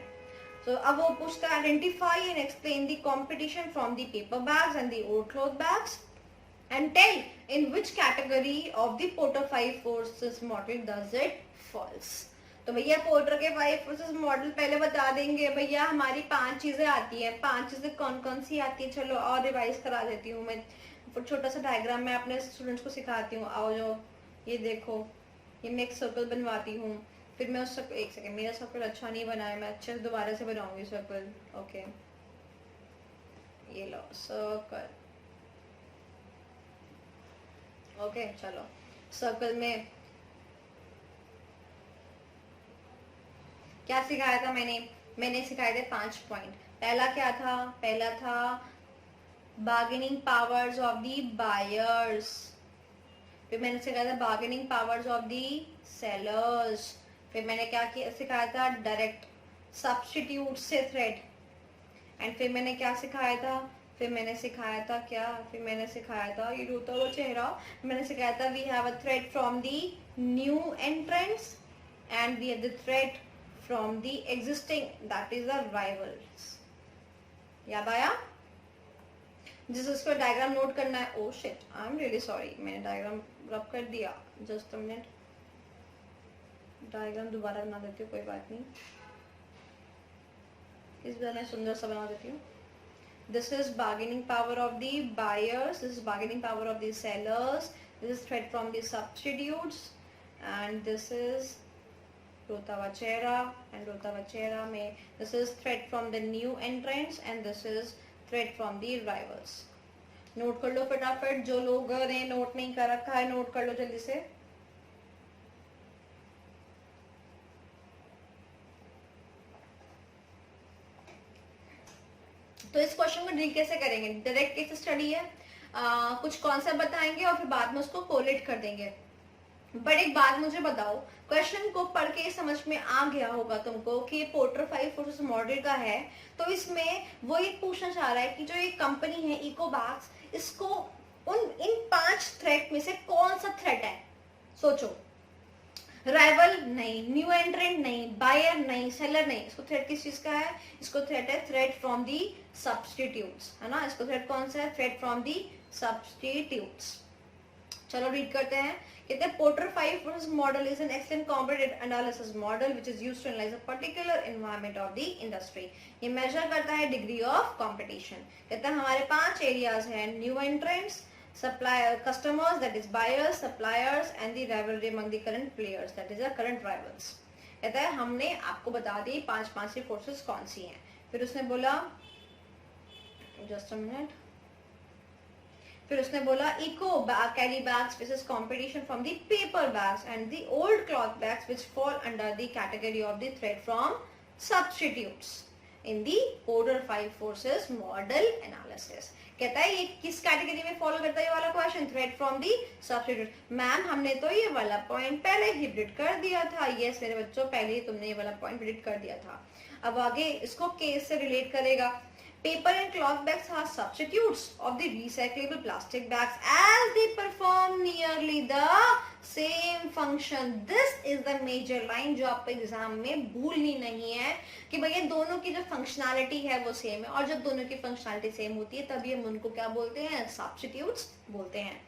So अब वो पूछता है identify and explain the competition from the paper bags and the old cloth bags and tell in which category of the Porter 5 forces model does it falls. तो भैया पोर्टर के 5 फोर्सेस मॉडल पहले बता देंगे. भैया हमारी 5 चीजें आती हैं, 5 चीजें कौन कौन सी आती है, चलो और रिवाइज करा देती हूँ मैं. छोटा सा डायग्राम मैं अपने स्टूडेंट्स को सिखाती हूँ. आओ जो ये देखो, ये मैं एक सर्कल बनवाती हूँ, फिर मैं उस सर्कल, एक सेकेंड, मेरा सर्कल अच्छा नहीं बना है, मैं अच्छे से दोबारा से बनाऊंगी सर्कल. ओके, ये लो सर्कल. ओके चलो, सर्कल में क्या सिखाया था मैंने सिखाए थे 5 पॉइंट. पहला क्या था, पहला था bargaining powers of the buyers, फिर मैंने सिखाया था bargaining powers of the sellers, फिर मैंने क्या किया सिखाया था डायरेक्ट सब्स्टिट्यूट से थ्रेड, एंड फिर मैंने क्या सिखाया था, फिर मैंने सिखाया था क्या, फिर मैंने सिखाया था ये रोता हुआ चेहरा, मैंने सिखाया था we have a threat from the new entrants and we have the threat from the existing, that is the rivals. याद आया? जिस इसको डायग्राम नोट करना है. Oh shit, I am really sorry, मैंने डायग्राम रब कर दिया. जस्ट अ मिनट, डायग्राम दोबारा बना देती हूँ, कोई बात नहीं. इस बार मैं सुंदर सा बना देती हूँ. This is bargaining power of the buyers, this is bargaining power of the sellers, this is threat from the substitutes, and this is रोता हुआ चेहरा, एंड रोता हुआ चेहरा में this is threat from the new entrants and this is threat from the rivals. Note कर लो फटाफट, जो लोग ने नोट नहीं कर रखा है नोट कर लो जल्दी से. तो इस क्वेश्चन को डील कैसे करेंगे, डायरेक्ट केस स्टडी है, कुछ कॉन्सेप्ट बताएंगे और फिर बाद में उसको कोलेट कर देंगे. बट एक बात मुझे बताओ, क्वेश्चन को पढ़ के समझ में आ गया होगा तुमको कि पोर्टर 5 फोर्सेस मॉडल का है, तो इसमें वो ये पूछना चाह रहा है कि जो ये कंपनी है इकोबैग्स, इसको इन 5 थ्रेट में से कौन सा थ्रेट है. सोचो, राइवल नहीं, न्यू एंट्रेंट नहीं, बायर नहीं, सेलर नहीं. इसको थ्रेट किस चीज का है, इसको थ्रेट है थ्रेट फ्रॉम दी सब्स्टिट्यूट्स, है ना. इसको थ्रेट कौन सा है, थ्रेट फ्रॉम दी सब्स्टिट्यूट्स. चलो रीड करते हैं. कहते हैं Porter 5 forces model is an excellent competitive analysis model which is used to analyse a particular environment of the industry. ये मेजर करता है डिग्री ऑफ कंपटीशन. कहता है हमारे 5 एरियाज हैं, new entrants, supplier customers, that is buyers, suppliers and the rivalry among the current players, that is the current rivals. कहता है हमने आपको बता दी 5 फोर्सेस कौन सी हैं. फिर उसने बोला जस्ट अ मिनट, फिर उसने बोला eco carry bags versus competition from the paper bags and the old cloth bags which fall under the category of the threat from substitutes in the order 5 forces model analysis. कहता है ये किस कैटेगरी में फॉलो करता है ये वाला question, threat from the substitute. Ma'am हमने तो ये वाला पॉइंट पहले ही प्रिडिक्ट कर दिया था. यस मेरे बच्चों, पहले ही तुमने ये वाला पॉइंट प्रिडिक्ट कर दिया था. अब आगे इसको केस से रिलेट करेगा. Paper and cloth bags are substitutes of the recyclable plastic bags as they perform nearly the same function. This is the major line जो आपको एग्जाम में भूलनी नहीं है कि भैया दोनों की जो फंक्शनैलिटी है वो सेम है, और जब दोनों की फंक्शनैलिटी सेम होती है तभी हम उनको क्या बोलते हैं, सब्स्टिट्यूट्स बोलते हैं.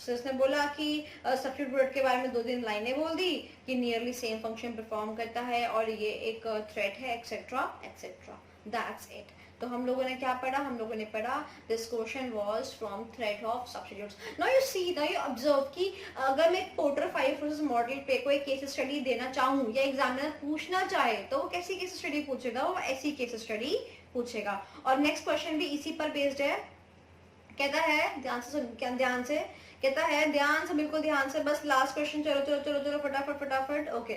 तो उसने बोला कि सब्स्टिट्यूट के बारे में 2-3 लाइनें बोल दी कि नियरली सेम फंक्शन परफॉर्म करता है और ये एक थ्रेट है एक्सेट्रा एक्सेट्रा. That's it. तो हम लोगों ने क्या पढ़ा, हम लोगों ने पढ़ा this question was from threat of substitutes. Now you see, now you observe कि अगर मैं पोर्टर 5 फोर्सेस मॉडल पे कोई केस स्टडी देना चाहूँ या एग्जामिनर पूछना चाहे तो वो कैसी केस स्टडी पूछेगा, वो ऐसी केस स्टडी पूछेगा. और नेक्स्ट क्वेश्चन भी इसी पर बेस्ड है. कहता है ध्यान से कहता है ध्यान से, बिल्कुल ध्यान से, बस लास्ट क्वेश्चन, चलो चलो चलो चलो फटाफट फटाफट। ओके,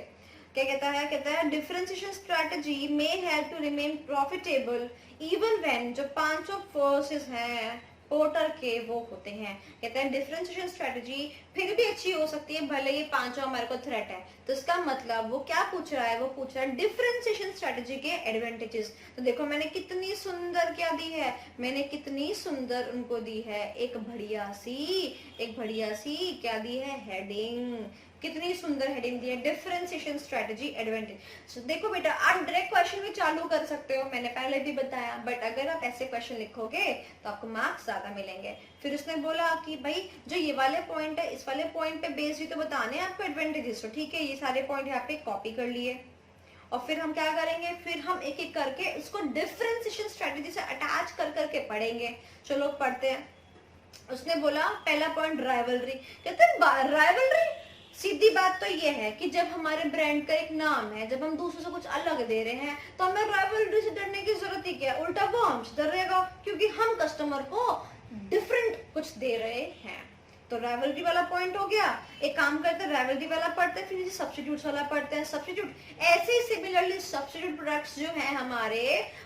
क्या कहता है differentiation strategy may help to remain profitable even when, जो पांचों फोर्सेस हैं पोर्टर के वो होते हैं। कहते हैं डिफरेंशिएशन स्ट्रेटजी फिर भी अच्छी हो सकती है भले ये पांचों हमारे को थ्रेट है। तो इसका मतलब वो क्या पूछ रहा है, वो पूछ रहा है डिफरेंशिएशन स्ट्रेटजी के एडवांटेजेस। तो देखो मैंने कितनी सुंदर क्या दी है, मैंने कितनी सुंदर उनको दी है एक बढ़िया सी क्या दी है, हेडिंग। कितनी सुंदर हेडिंग दी है, डिफरेंशिएशन स्ट्रेटजी एडवांटेज। देखो बेटा आप डायरेक्ट क्वेश्चन भी चालू कर सकते हो, मैंने पहले भी बताया, बट अगर आप ऐसे क्वेश्चन लिखोगे तो आपको मार्क्स ज्यादा मिलेंगे। फिर उसने बोला कि भाई जो ये वाले पॉइंट है इस वाले पॉइंट पे बेस्ड ही तो बताने हैं आपको एडवांटेजेस। तो ठीक है, ये सारे पॉइंट यहाँ पे कॉपी कर लिए और फिर हम क्या करेंगे, फिर हम एक एक करके उसको डिफरेंशिएशन स्ट्रेटजी से अटैच कर करके पढ़ेंगे। चलो पढ़ते हैं। उसने बोला पहला पॉइंट राइवलरी। कहते हैं राइवलरी, सीधी बात तो ये है कि जब हमारे ब्रांड का एक नाम है, जब हम दूसरों से कुछ अलग दे रहे हैं तो हमें राइवलरी से डरने की जरूरत ही क्या है, उल्टा वो हमसे डर रहेगा क्योंकि हम कस्टमर को डिफरेंट कुछ दे रहे हैं। तो राइवलरी वाला पॉइंट हो गया। एक काम करते हैं राइवलरी वाला पढ़ते हैं, फिर सब्स्टिट्यूट्स वाला पढ़ते हैं। सब्स्टिट्यूट, ऐसे ही सिमिलरली सब्स्टिट्यूट प्रोडक्ट्स जो है हमारे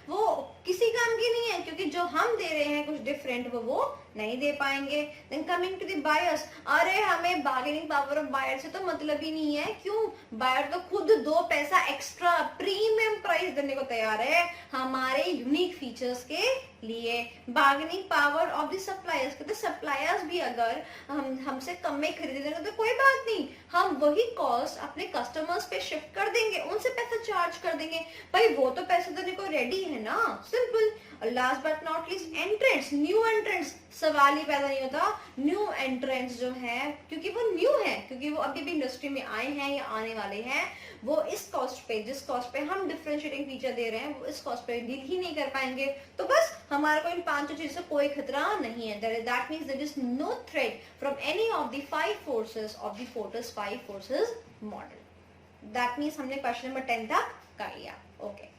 वो किसी काम की नहीं है क्योंकि जो हम दे रहे हैं कुछ डिफरेंट वो नहीं दे पाएंगे। Then coming to the buyers, अरे हमें बार्गेनिंग पावर ऑफ बायर से तो मतलब ही नहीं है। क्यों, बायर तो खुद 2 पैसा एक्स्ट्रा प्रीमियम प्राइस देने को तैयार है हमारे यूनिक फीचर्स के लिए। Bargaining power of the suppliers, कहते सप्लायर्स भी अगर हमसे कम में खरीदेंगे तो कोई बात नहीं, हम वही कॉस्ट अपने कस्टमर्स पे शिफ्ट कर देंगे, उनसे पैसा चार्ज कर देंगे, भाई वो तो पैसा देने को रेडी है ना, सिंपल। और last but not least entrants, new entrants, सवाल ही पैदा नहीं होता। न्यू एंट्रेंट्स जो है क्योंकि वो न्यू है, क्योंकि वो अभी भी इंडस्ट्री में आए हैं या आने वाले हैं, वो इस कॉस्ट पे, जिस कॉस्ट पे हम डिफरेंशिएटिंग फीचर दे रहे हैं वो इस कॉस्ट पे डील ही नहीं कर पाएंगे। तो बस हमारे को इन 5 चीजों से कोई खतरा नहीं है। That means there is no threat from any of the 5 forces of the Porter's 5 forces model. That means हमने क्वेश्चन नंबर 10 तक कर लिया। Okay,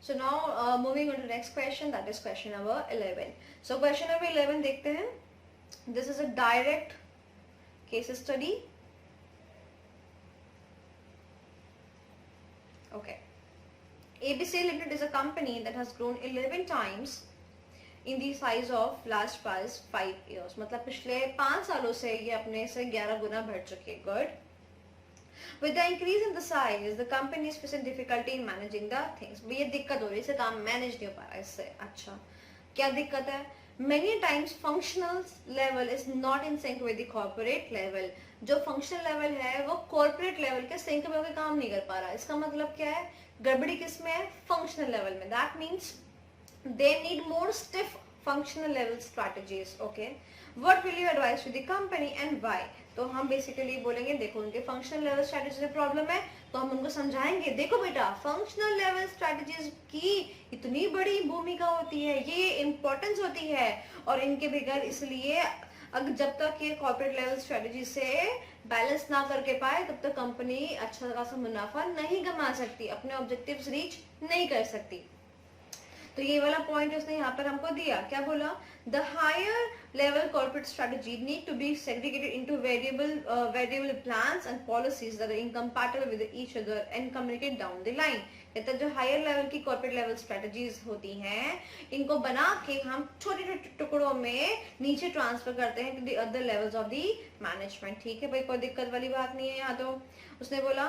so now moving on to next question, that is question number 11. So question number 11 देखते हैं। This is a direct case study. Okay, ABC Limited is a company that has grown 11 times in the size of last past 5 years. मतलब पिछले 5 सालों से ये अपने से 11 गुना बढ़ चुकी है। Good. With the increase in the size, the company is facing difficulty in managing the things. ये दिक्कत हो रही है, इसे काम मैनेज नहीं हो पा रहा है इससे। अच्छा, क्या दिक्कत है? Many times functional level is not in sync with the corporate level. जो functional level है वो corporate level के sync में होकर काम नहीं कर पा रहा। इसका मतलब क्या है? गड़बड़ी किस में है? functional level में। That means they need more stiff functional level strategies. Okay, what will you advise to the company and why? तो हम बेसिकली बोलेंगे देखो उनके फंक्शनल लेवल स्ट्रेटजी से प्रॉब्लम है तो हम उनको समझाएंगे, देखो बेटा फंक्शनल लेवल स्ट्रेटजीज की इतनी बड़ी भूमिका होती है, ये इम्पोर्टेंस होती है और इनके बगैर इसलिए अगर जब तक ये कॉर्पोरेट लेवल स्ट्रेटजी से बैलेंस ना करके पाए तब तक कंपनी अच्छा खासा मुनाफा नहीं कमा सकती, अपने ऑब्जेक्टिव्स रीच नहीं कर सकती। तो ये वाला पॉइंट उसने यहाँ पर हमको दिया, क्या बोला? The higher level corporate strategy need to be segregated into variable plans and policies that are incompatible with each other and communicate down the line. कहता है जो हायर लेवल की कॉर्पोरेट लेवल स्ट्रेटजीज होती हैं इनको बना के हम छोटे छोटे टुकड़ों में नीचे ट्रांसफर करते हैं to the other levels of the management. ठीक है भाई, कोई दिक्कत वाली बात नहीं है। यहाँ तो उसने बोला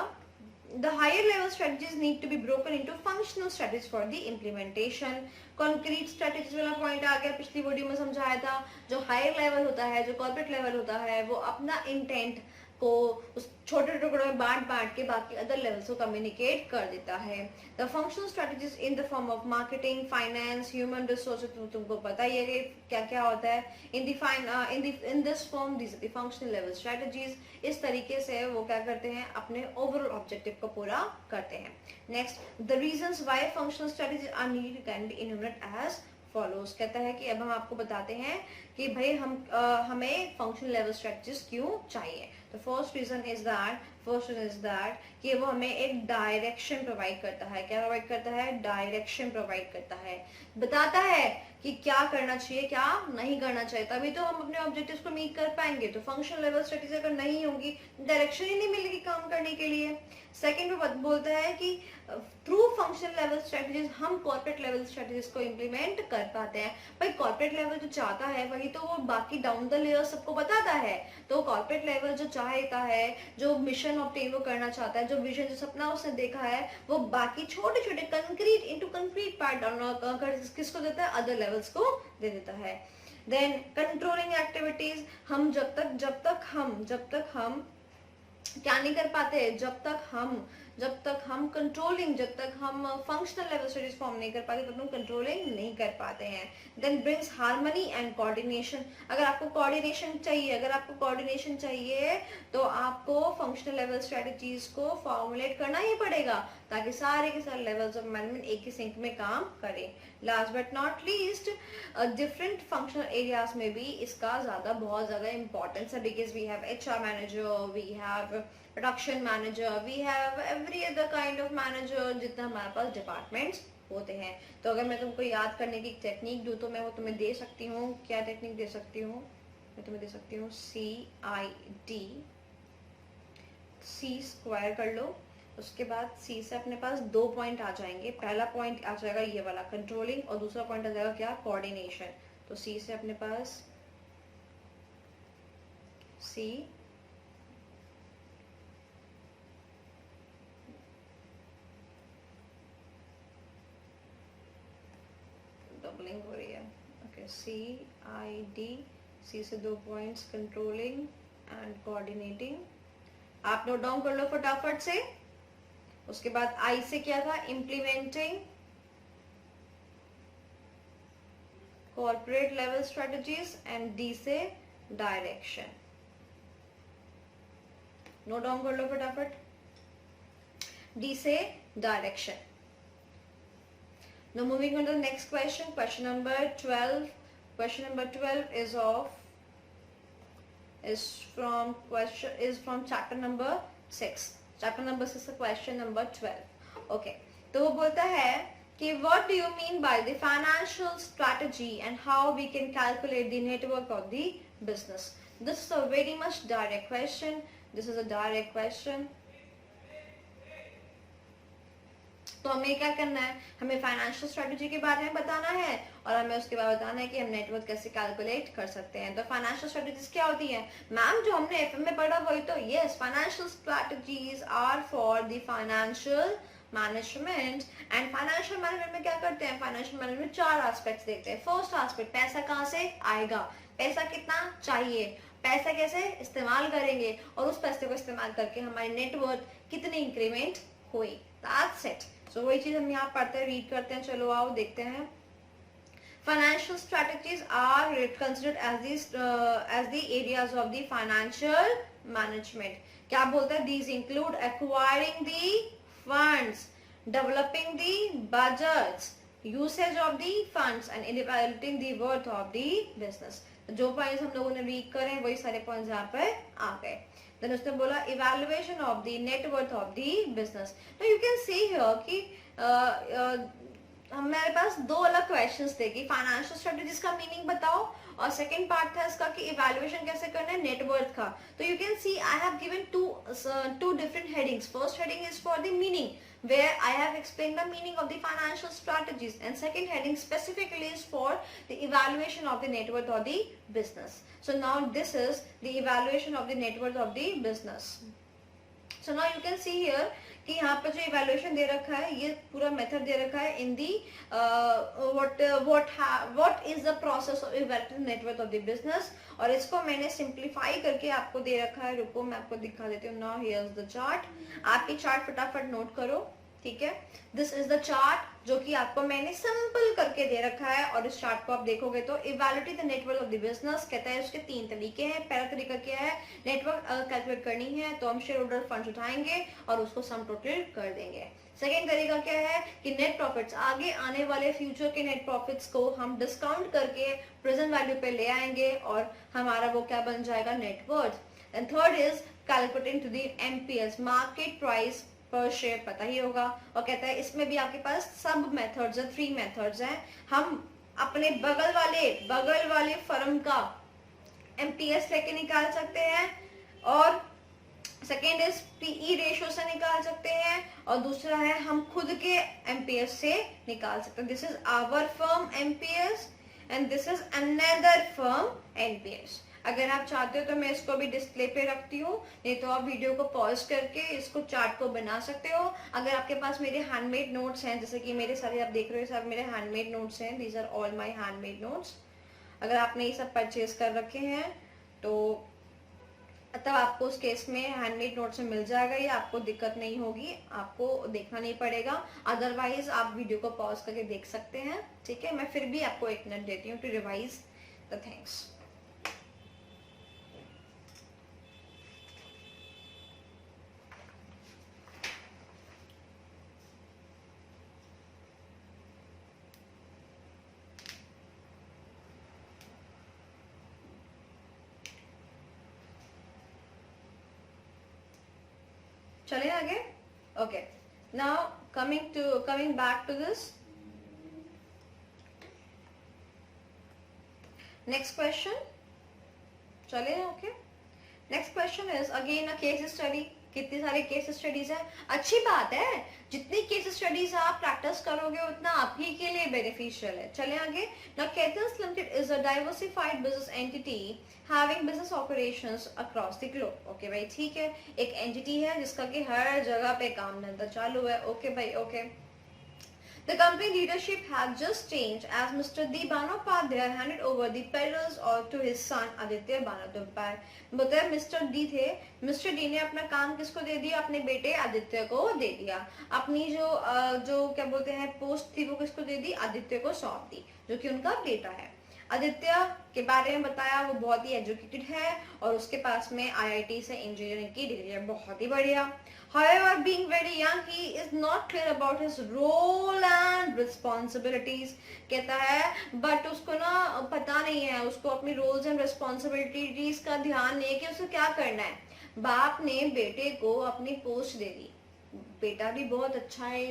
the higher level strategies need to be broken into functional strategies for the implementation. concrete strategies वाला पॉइंट आ गया, पिछली वीडियो में समझाया था। जो हायर लेवल होता है, जो कॉर्पोरेट लेवल होता है, वो अपना इंटेंट को उस छोटे टुकड़ों में बांट बांट के बाकी अदर लेवल्स को कम्युनिकेट कर देता है। The functional strategies in the form of marketing, finance, human resources, तुमको पता ही है कि क्या क्या होता है। In this form this the functional level strategies, इस तरीके से वो क्या करते हैं, अपने ओवरऑल ऑब्जेक्टिव को पूरा करते हैं। Next, the reasons why functional strategies are needed can be enumerated as follows. कहता है कि अब हम आपको बताते हैं कि भाई हमें फंक्शनल लेवल स्ट्रेटजीज क्यों चाहिए। The first reason is that first is that कि वो हमें एक डायरेक्शन प्रोवाइड करता है. क्या प्रोवाइड करता है? डायरेक्शन प्रोवाइड करता है, बताता है कि क्या करना चाहिए क्या नहीं करना चाहिए, तभी तो हम अपने ऑब्जेक्टिव्स को मीट कर पाएंगे. तो फंक्शनल लेवल स्ट्रेटेजी अगर नहीं होगी, डायरेक्शन ही नहीं मिलेगी काम करने के लिए. सेकेंड वो बोलता है कि थ्रू फंक्शनल लेवल स्ट्रेटेजीज हम कॉर्पोरेट लेवल स्ट्रेटेजीज को इम्प्लीमेंट कर पाते हैं. भाई कॉर्पोरेट लेवल जो चाहता है वही तो वो बाकी डाउन द लेयर सबको बताता है. तो कॉर्पोरेट लेवल जो चाहता है, जो मिशन ऑब्टेन वो करना चाहता है, जो विजन जो सपना उसने देखा है, वो बाकी छोटे छोटे कंक्रीट इनटू कंक्रीट पार्ट किसको देता है? अदर लेवल्स को दे देता है. देन कंट्रोलिंग एक्टिविटीज, हम जब तक हम क्या नहीं कर पाते, जब तक हम कंट्रोलिंग, जब तक हम फंक्शनल लेवल स्टडीज फॉर्म नहीं कर पाते तब हम कंट्रोलिंग नहीं कर पाते हैं. Then brings harmony and coordination. अगर आपको कोऑर्डिनेशन चाहिए तो आपको फंक्शनल लेवल स्ट्रेटजीज को फॉर्मुलेट करना ही पड़ेगा ताकि सारे के सारे लेवल्स ऑफ मैनेजमेंट एक ही सिंक में काम करें. Last but not least, different functional areas में भी इसका बहुत ज्यादा इंपॉर्टेंस है, because we have HR manager, we have production manager, we have every other kind of manager, जितना हमारे पास डिपार्टमेंट्स होते हैं. तो अगर मैं तुमको याद करने की टेक्निक दूं तो मैं वो तुम्हें दे सकती हूँ. क्या टेक्निक दे सकती हूँ? मैं तुम्हें दे सकती हूँ CID. C स्क्वायर कर लो, उसके बाद C से अपने पास 2 पॉइंट आ जाएंगे. पहला पॉइंट आ जाएगा ये वाला कंट्रोलिंग, और दूसरा पॉइंट आ जाएगा क्या? कोऑर्डिनेशन. तो C से अपने पास C डबलिंग हो रही है. ओके, CID, C से 2 पॉइंट्स, कंट्रोलिंग एंड कोऑर्डिनेटिंग. आप नोट डाउन कर लो फटाफट से. उसके बाद I से क्या था? Implementing corporate level strategies, and D से डायरेक्शन. नोट डाउन कर लो फटाफट. D से direction. Now moving on to the next question, question number 12. Question number 12 is from chapter number 6. Chapter number 6 का question number 12. Okay. तो वो बोलता है कि what do you mean by the financial strategy and how we can calculate the net worth of the business? This is a very much direct question. This is a direct question. तो हमें क्या करना है? हमें फाइनेंशियल स्ट्रेटजी के बारे में बताना है और हमें उसके बाद बताना है कि हम नेटवर्थ कैसे कैलकुलेट कर सकते हैं. तो फाइनेंशियल स्ट्रेटजीज क्या होती है मैम? जो हमने FM में पढ़ा वही तो. Yes, financial strategies are for the financial management. And financial management में क्या करते हैं? फाइनेंशियल मैनेजमेंट में 4 एस्पेक्ट्स देखते हैं. फर्स्ट एस्पेक्ट, पैसा कहाँ से आएगा, पैसा कितना चाहिए, पैसा कैसे इस्तेमाल करेंगे, और उस पैसे को इस्तेमाल करके हमारी नेटवर्थ कितनी इंक्रीमेंट हुई. That's it. सो वही चीज हम यहाँ पढ़ते हैं, रीड करते हैं. चलो आओ देखते हैं. Financial strategies are considered as the areas of the financial management. क्या बोलता है? These include acquiring the funds, developing the budgets, usage of the funds, and evaluating the worth of the business. जो पॉइंट्स हम लोगों ने रीड करे वही सारे पॉइंट्स यहाँ पे आ गए. Then उसने बोला evaluation of the net worth of the business. Now you can see here कि हमारे पास 2 अलग क्वेश्चंस थे कि फाइनेंशियल स्ट्रेटजीज का मीनिंग बताओ, और सेकंड पार्ट था इसका कि इवैल्यूएशन कैसे करना है नेटवर्थ का. तो you can C I have given two different headings. First heading is for the meaning, where I have explained the meaning of the financial strategies, and second heading specifically is for the evaluation of the net worth of the business. So now this is the evaluation of the net worth of the business. So now you can see here कि यहाँ पे जो इवैल्यूएशन दे रखा है, ये पूरा मेथड दे रखा है in the what is the process of evaluating net worth of the business, और इसको मैंने सिंप्लीफाई करके आपको दे रखा है. रुको मैं आपको दिखा देती हूँ. Now here is the chart. आप ये चार्ट फटाफट नोट करो, ठीक है. दिस इज द चार्ट जो कि आपको मैंने सिंपल करके दे रखा है, और इस चार्ट को आप देखोगे तो evaluate the net worth of the business कहता है. उसके 3 तरीके हैं. पहला तरीका क्या है? नेटवर्क कैलकुलेट करनी है तो हम शेयर होल्डर फंड्स उठाएंगे और उसको सम टोटल कर देंगे. सेकेंड तरीका क्या है कि नेट प्रॉफिट्स, आगे आने वाले फ्यूचर के नेट प्रॉफिट्स को हम डिस्काउंट करके प्रेजेंट वैल्यू पे ले आएंगे और हमारा वो क्या बन जाएगा? Net worth. And third is calculating to the MPS, market price per share, पता ही होगा। और कहता है इसमें भी आपके पास सब मेथड्स है, 3 मेथड्स हैं। हम अपने बगल वाले फर्म का एमपीएस लेके निकाल सकते हैं, और सेकेंड इज पीई रेशियो से निकाल सकते हैं, और दूसरा है हम खुद के एमपीएस से निकाल सकते हैं। This is our firm MPS and this is another firm MPS. अगर आप चाहते हो तो मैं इसको भी डिस्प्ले पे रखती हूँ, नहीं तो आप वीडियो को पॉज करके इसको चार्ट को बना सकते हो। अगर आपके पास मेरे हैंडमेड नोट्स हैं, जैसे कि मेरे सारे आप देख रहे हो सब मेरे हैंडमेड नोट्स हैं, these are all my handmade notes. अगर आपने ये सब परचेज कर रखे हैं तो तब आपको उस केस में हैंडमेड नोट्स में मिल जाएगा, ये आपको दिक्कत नहीं होगी, आपको देखना नहीं पड़ेगा। अदरवाइज आप वीडियो को पॉज करके देख सकते हैं, ठीक है। मैं फिर भी आपको 1 मिनट देती हूँ टू रिवाइज द थिंग्स। चले आगे। Okay, now coming back to this next question. चले, okay. Next question is again a case study. कितनी सारी केस स्टडीज है, अच्छी बात है, जितनी केस स्टडीज आप प्रैक्टिस करोगे उतना आप ही के लिए बेनिफिशियल है। चले आगे। Now Cathals limited is a diversified business entity having business operations across the globe. Okay भाई, ठीक है, एक एंटिटी है जिसका कि हर जगह पे काम धंधा चालू है। ओके भाई, okay. The company leadership had just changed as Mr. D. Banoppadhyay handed over the peddlers or to his son Aditya Banoppadhyay। मतलब मिस्टर डी थे, मिस्टर डी ने अपना काम किसको दे दिया, अपने बेटे आदित्य को दे दिया। अपनी जो क्या बोलते हैं पोस्ट थी वो किसको दे दी, आदित्य को सौंप दी, जो कि उनका बेटा है। आदित्य के बारे में बताया, वो बहुत ही एजुकेटेड है और उसके पास में आईआईटी से इंजीनियरिंग की डिग्री है, बहुत ही बढ़िया। However, being very young, he is not clear about his role and responsibilities। कहता है बट उसको ना पता नहीं है, उसको अपनी रोल्स एंड रिस्पॉन्सिबिलिटीज का ध्यान नहीं है कि उसे क्या करना है। बाप ने बेटे को अपनी पोस्ट दे दी, बेटा भी बहुत अच्छा है,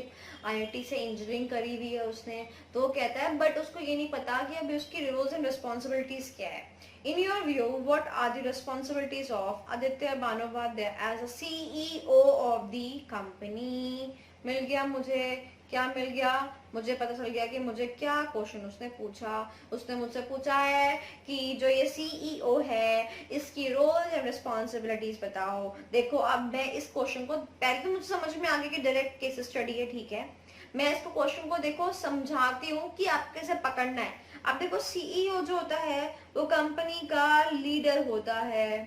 आईआईटी से इंजीनियरिंग करी हुई है उसने, तो वो कहता है बट उसको ये नहीं पता कि अभी उसकी रोल्स एंड रिस्पॉन्सिबिलिटीज क्या है। In your view, what are the responsibilities of Aditya Banoppadhyay as a CEO of the company? मिल गया मुझे, क्या मिल गया, मुझे पता चल गया कि मुझे क्या क्वेश्चन उसने पूछा। उसने मुझसे पूछा है कि जो ये सीईओ है इसकी रोल्स एंड रिस्पॉन्सिबिलिटीज बताओ। देखो अब मैं इस क्वेश्चन को, पहले तो मुझे समझ में आ गया कि डायरेक्ट केस स्टडी है, ठीक है, मैं इसको क्वेश्चन को देखो समझाती हूँ कि आप कैसे पकड़ना है। अब देखो सीईओ जो होता है वो कंपनी का लीडर होता है,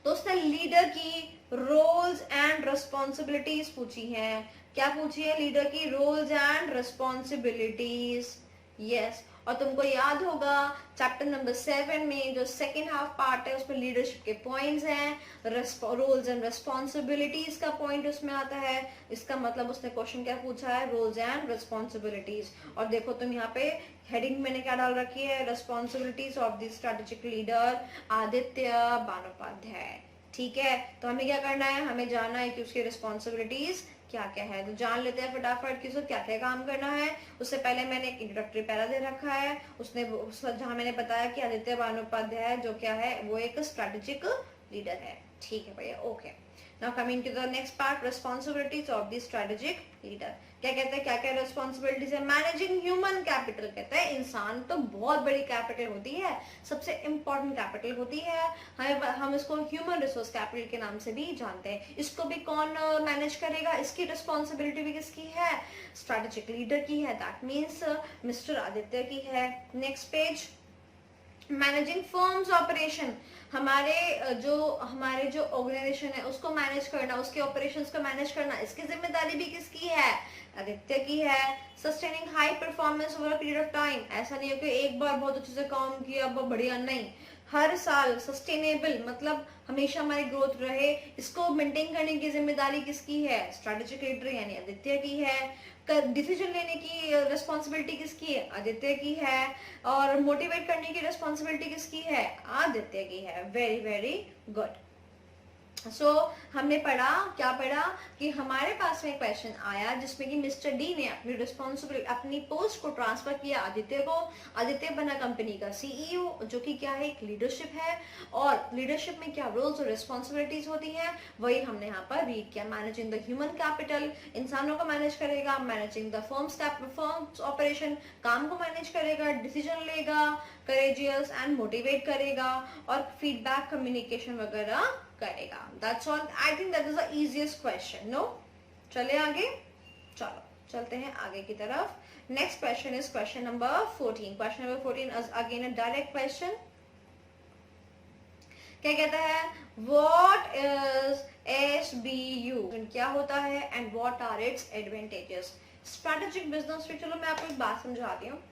तो उसने लीडर की रोल्स एंड रिस्पॉन्सिबिलिटीज पूछी हैं। क्या पूछी है, लीडर की रोल्स एंड रिस्पॉन्सिबिलिटीज। यस, और तुमको याद होगा चैप्टर नंबर 7 में जो सेकेंड हाफ पार्ट है उसमें लीडरशिप के पॉइंट्स हैं, रोल्स एंड रिस्पॉन्सिबिलिटीज का पॉइंट उसमें आता है। इसका मतलब उसने क्वेश्चन क्या पूछा है, रोल्स एंड रिस्पॉन्सिबिलिटीज। और देखो तुम यहाँ पे हेडिंग मैंने क्या डाल रखी है, responsibilities of the strategic leader Aditya Banopadhyay. ठीक है, तो हमें क्या करना है, हमें जानना है कि उसकी रिस्पॉन्सिबिलिटीज क्या क्या है। तो जान लेते हैं फटाफट कि उसको क्या क्या काम करना है। उससे पहले मैंने एक इंट्रोडक्टरी पैरा दे रखा है, उसने जहाँ मैंने बताया कि आदित्य बानोपाध्याय जो क्या है वो एक स्ट्रेटेजिक लीडर है। ठीक है भैया, okay. Now coming to the next part, responsibilities of the strategic leader. क्या कहते हैं, क्या क्या रिस्पॉन्सिबिलिटीज है, मैनेजिंग ह्यूमन कैपिटल। कहते हैं इंसान तो बहुत बड़ी कैपिटल होती है, सबसे इंपॉर्टेंट कैपिटल होती है, हम इसको ह्यूमन रिसोर्स कैपिटल के नाम से भी जानते हैं। इसको भी कौन मैनेज करेगा, इसकी रिस्पॉन्सिबिलिटी भी किसकी है, स्ट्रेटेजिक लीडर की है, दैट मीन्स मिस्टर आदित्य की है। Next page, managing firms operation. हमारे जो ऑर्गेनाइजेशन है उसको मैनेज करना, उसके ऑपरेशंस को मैनेज करना, इसकी जिम्मेदारी भी किसकी है, आदित्य की है। Sustaining high performance over a period of time. ऐसा नहीं है कि एक बार बहुत अच्छे से काम किया अब बढ़िया, नहीं, हर साल सस्टेनेबल मतलब हमेशा हमारी ग्रोथ रहे, इसको मेंटेन करने की जिम्मेदारी किसकी है, स्ट्रेटेजिक लीडर यानी आदित्य की है। डिसीजन लेने की रिस्पॉन्सिबिलिटी किसकी है, आदित्य की है। और मोटिवेट करने की रिस्पॉन्सिबिलिटी किसकी है, आदित्य की है। Very very good. हमने पढ़ा, क्या पढ़ा कि हमारे पास में क्वेश्चन आया जिसमें कि मिस्टर डी ने अपनी पोस्ट को ट्रांसफर किया आदित्य को। आदित्य बना कंपनी का सीईओ, जो कि क्या है, एक लीडरशिप है। और लीडरशिप में क्या रोल्स और रिस्पॉन्सिबिलिटीज होती हैं, वही हमने यहाँ पर रीड किया। मैनेजिंग द ह्यूमन कैपिटल, इंसानों को मैनेज करेगा। मैनेजिंग द फर्म्स ऑपरेशन, काम को मैनेज करेगा। डिसीजन लेगा, करेजियस एंड मोटिवेट करेगा, और फीडबैक कम्युनिकेशन वगैरह करेगा। That's all. I think that is the easiest question. No, चले आगे, चलो चलते हैं आगे की तरफ। Next question is question number 14। Question number 14 is again a direct question. क्या कहता है, व्हाट इज SBU, क्या होता है, and what are its advantages. Strategic business. चलो मैं आपको एक बात समझाती हूँ।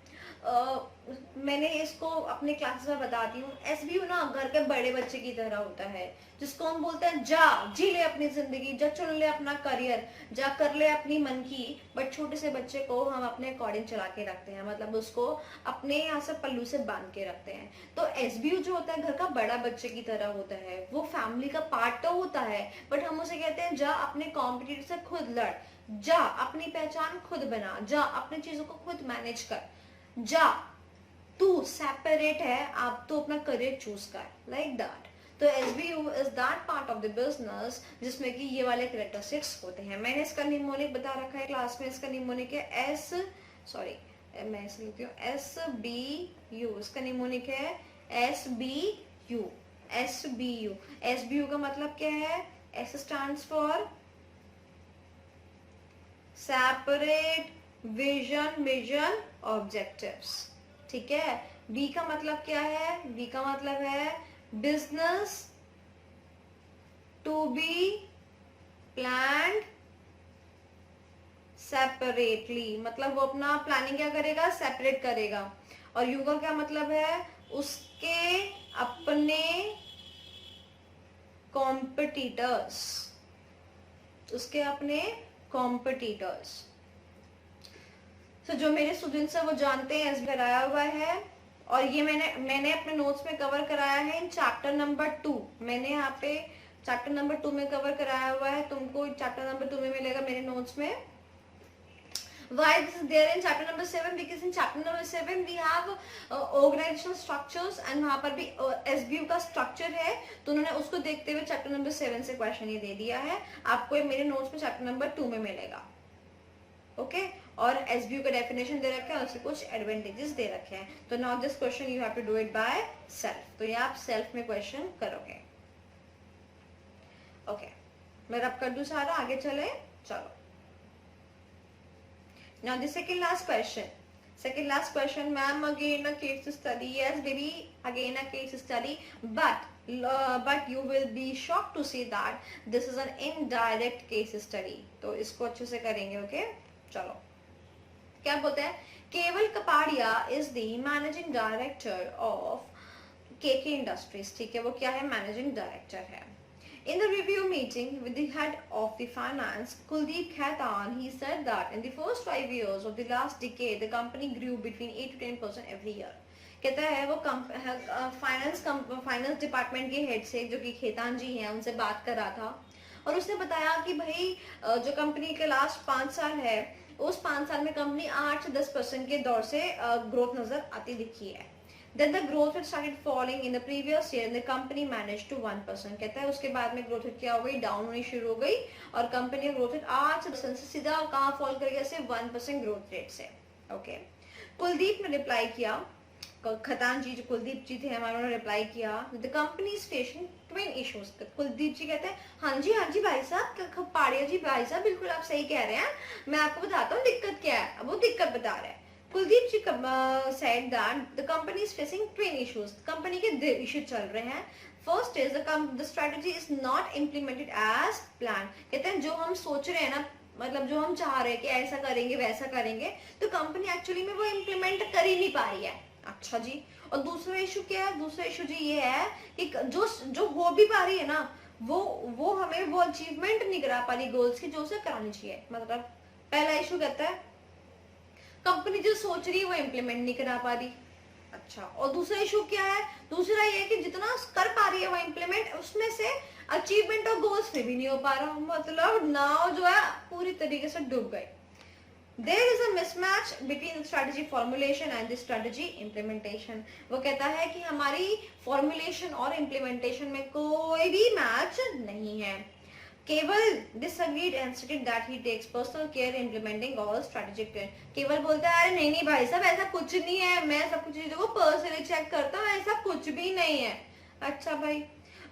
मैंने इसको अपने क्लासेस में बताती हूँ। SBU ना घर के बड़े बच्चे की तरह होता है, जिसको हम बोलते हैं जा जी ले अपनी जिंदगी, जा चुन ले अपना करियर, जा कर ले अपनी मन की। बट छोटे से बच्चे को हम अपने अकॉर्डिंग चला के रखते हैं, मतलब उसको अपने यहाँ से पल्लू से बांध के रखते हैं। तो SBU जो होता है घर का बड़ा बच्चे की तरह होता है, वो फैमिली का पार्ट तो होता है, बट हम उसे कहते हैं जा अपने कॉम्पिटिटर से खुद लड़, जा अपनी पहचान खुद बना, जा अपनी चीजों को खुद मैनेज कर, जा तू सेपरेट है, आप तो अपना करियर चूज कर, लाइक दैट। तो SBU is that part of the business जिसमें कि ये वाले कैरेक्टरिस्टिक्स होते हैं। मैंने इसका निमोनिक बता रखा है क्लास में। इसका निमोनिक है मैं ऐसे लिखती हूँ SBU। इसका निमोनिक है SBU। SBU का मतलब क्या है, S stands for separate vision objectives, ठीक है। बी का मतलब क्या है, बी का मतलब है business to be planned separately, मतलब वो अपना प्लानिंग क्या करेगा, सेपरेट करेगा। और यू का क्या मतलब है, उसके अपने कॉम्पिटिटर्स, उसके अपने कॉम्पिटिटर्स। तो जो मेरे स्टूडेंट्स हैं वो जानते हैं, एस कराया हुआ है। और ये मैंने अपने नोट्स में कवर कराया है इन चैप्टर नंबर 2। मैंने यहाँ पे चैप्टर नंबर 2 में कवर कराया हुआ है, तुमको चैप्टर नंबर 2 में मिलेगा मेरे नोट्स में। Why this is there in chapter number 7? Because in chapter number 7 we have organizational structures and वहाँ पर भी SBU का स्ट्रक्चर है, तो उन्होंने उसको देखते हुए चैप्टर नंबर 7 से क्वेश्चन ये दे दिया है। आपको मेरे नोट्स में चैप्टर नंबर 2 में मिलेगा, ओके। और SBU का डेफिनेशन दे रखा है, उससे कुछ एडवांटेजेस दे रखे हैं। तो now this question you have to do it by self. तो ये आप सेल्फ में क्वेश्चन करोगे, ओके। मैं रब कर दूं सारा, आगे चले, चलो। Now the second last question, ma'am, again a case study. Yes baby, again a case study, but you will be shocked to see that this is an indirect case study. तो इसको अच्छे से करेंगे, ओके। चलो, क्या बोलते हैं, केवल Kapadia is the managing director of KK industries, ठीक है। वो क्या है, मैनेजिंग डायरेक्टर है। In the review meeting with the head of the finance, Kuldeep Khaitan, he said that in the first 5 years of the last decade, the company grew between 8 to 10% every year. कहता है वो फाइनेंस डिपार्टमेंट के हेड से, जो कि खेतान जी हैं, उनसे बात कर रहा था। और उसने बताया कि भाई जो कंपनी के लास्ट 5 साल है, उस 5 साल में कंपनी 8 से 10% के दौर से ग्रोथ नजर आती दिखी है। Then the growth rate started falling in the previous year and the company managed to 1%. कहता है उसके बाद में ग्रोथ रेट क्या हो गई, डाउन होनी शुरू हो गई, और कंपनी का ग्रोथ रेट 8% से सीधा कहाँ फॉल कर गया, से 1% ग्रोथ रेट से, ओके। कुलदीप ने रिप्लाई किया, खतान जी जो कुलदीप जी थे हमारे, उन्होंने रिप्लाई किया, the company is facing twin issues. Kuldeep ji कहते हैं हाँ जी भाई साहब, पाड़िया जी भाई साहब, बिल्कुल आप सही कह रहे हैं, मैं आपको बताता हूँ दिक्कत क्या है। वो दिक्कत बता रहे हैं। कुलदीप जी said that the company is facing twin issues. Company के 2 इश्यू चल रहे हैं। First is the strategy is not implemented as planned. कहते हैं जो हम सोच रहे हैं ना, मतलब जो हम चाह रहे हैं कि ऐसा करेंगे वैसा करेंगे, तो कंपनी एक्चुअली में वो इम्प्लीमेंट कर ही नहीं पा रही है। अच्छा जी। और दूसरा इशू क्या है, दूसरा इशू जी ये है कि जो हो भी पा रही है ना, वो हमें वो अचीवमेंट नहीं करा पा रही गोल्स की, जो उसे करानी चाहिए। मतलब पहला इशू कहता है कंपनी जो सोच रही है वो इम्प्लीमेंट नहीं करा पा रही। अच्छा, और दूसरा इशू क्या है, दूसरा ये कि जितना कर पा रही है वो इम्प्लीमेंट, उसमें से अचीवमेंट ऑफ गोल्स में भी नहीं हो पा रहा, मतलब नाव जो है पूरी तरीके से डूब गई। There is a mismatch between the strategy formulation and the strategy implementation. वो कहता है कि हमारी formulation और implementation में कोई भी मैच नहीं है। केवल disagreed and stated that he takes personal care in implementing all strategic plan. केवल बोलता है अरे नहीं नहीं भाई साहब ऐसा कुछ नहीं है, मैं सब कुछ चीजों को पर्सनली चेक करता हूँ, ऐसा कुछ भी नहीं है। अच्छा भाई,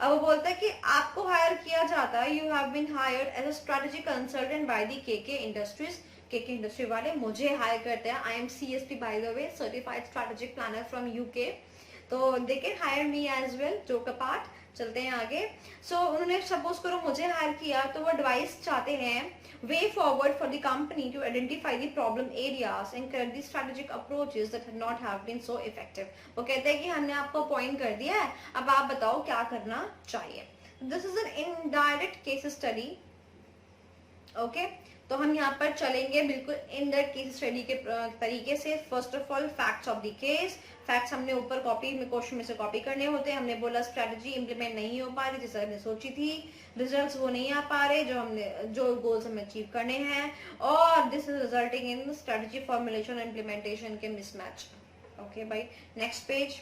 अब वो बोलता है कि आपको हायर किया जाता है, you have been hired as a strategy consultant by the KK industries. KK industry वाले मुझे हायर करते हैं। I am CSP by the way, certified strategic planner from UK, तो they can hire me as well. Joke apart, चलते हैं आगे। उन्होंने सपोज करो मुझे हायर किया, तो वो एडवाइस चाहते हैं way forward for the company to identify the problem areas and correct the strategic approaches that have not have been so effective. वो कहते हैं कि हमने आपको पॉइंट कर दिया है, अब आप बताओ क्या करना चाहिए। This is an indirect case study. Okay, तो हम यहाँ पर चलेंगे बिल्कुल इन दैट केस स्टडी के तरीके से। First of all facts of the case. Facts हमने ऊपर कॉपी में क्वेश्चन में से कॉपी करने होते हैं। हमने बोला स्ट्रेटजी इंप्लीमेंट नहीं हो पा रही जैसे हमने सोची थी, रिजल्ट्स वो नहीं आ पा रहे जो गोल्स हमें अचीव करने हैं, और this is resulting in strategy formulation and implementation के मिसमैच। ओके भाई, next page.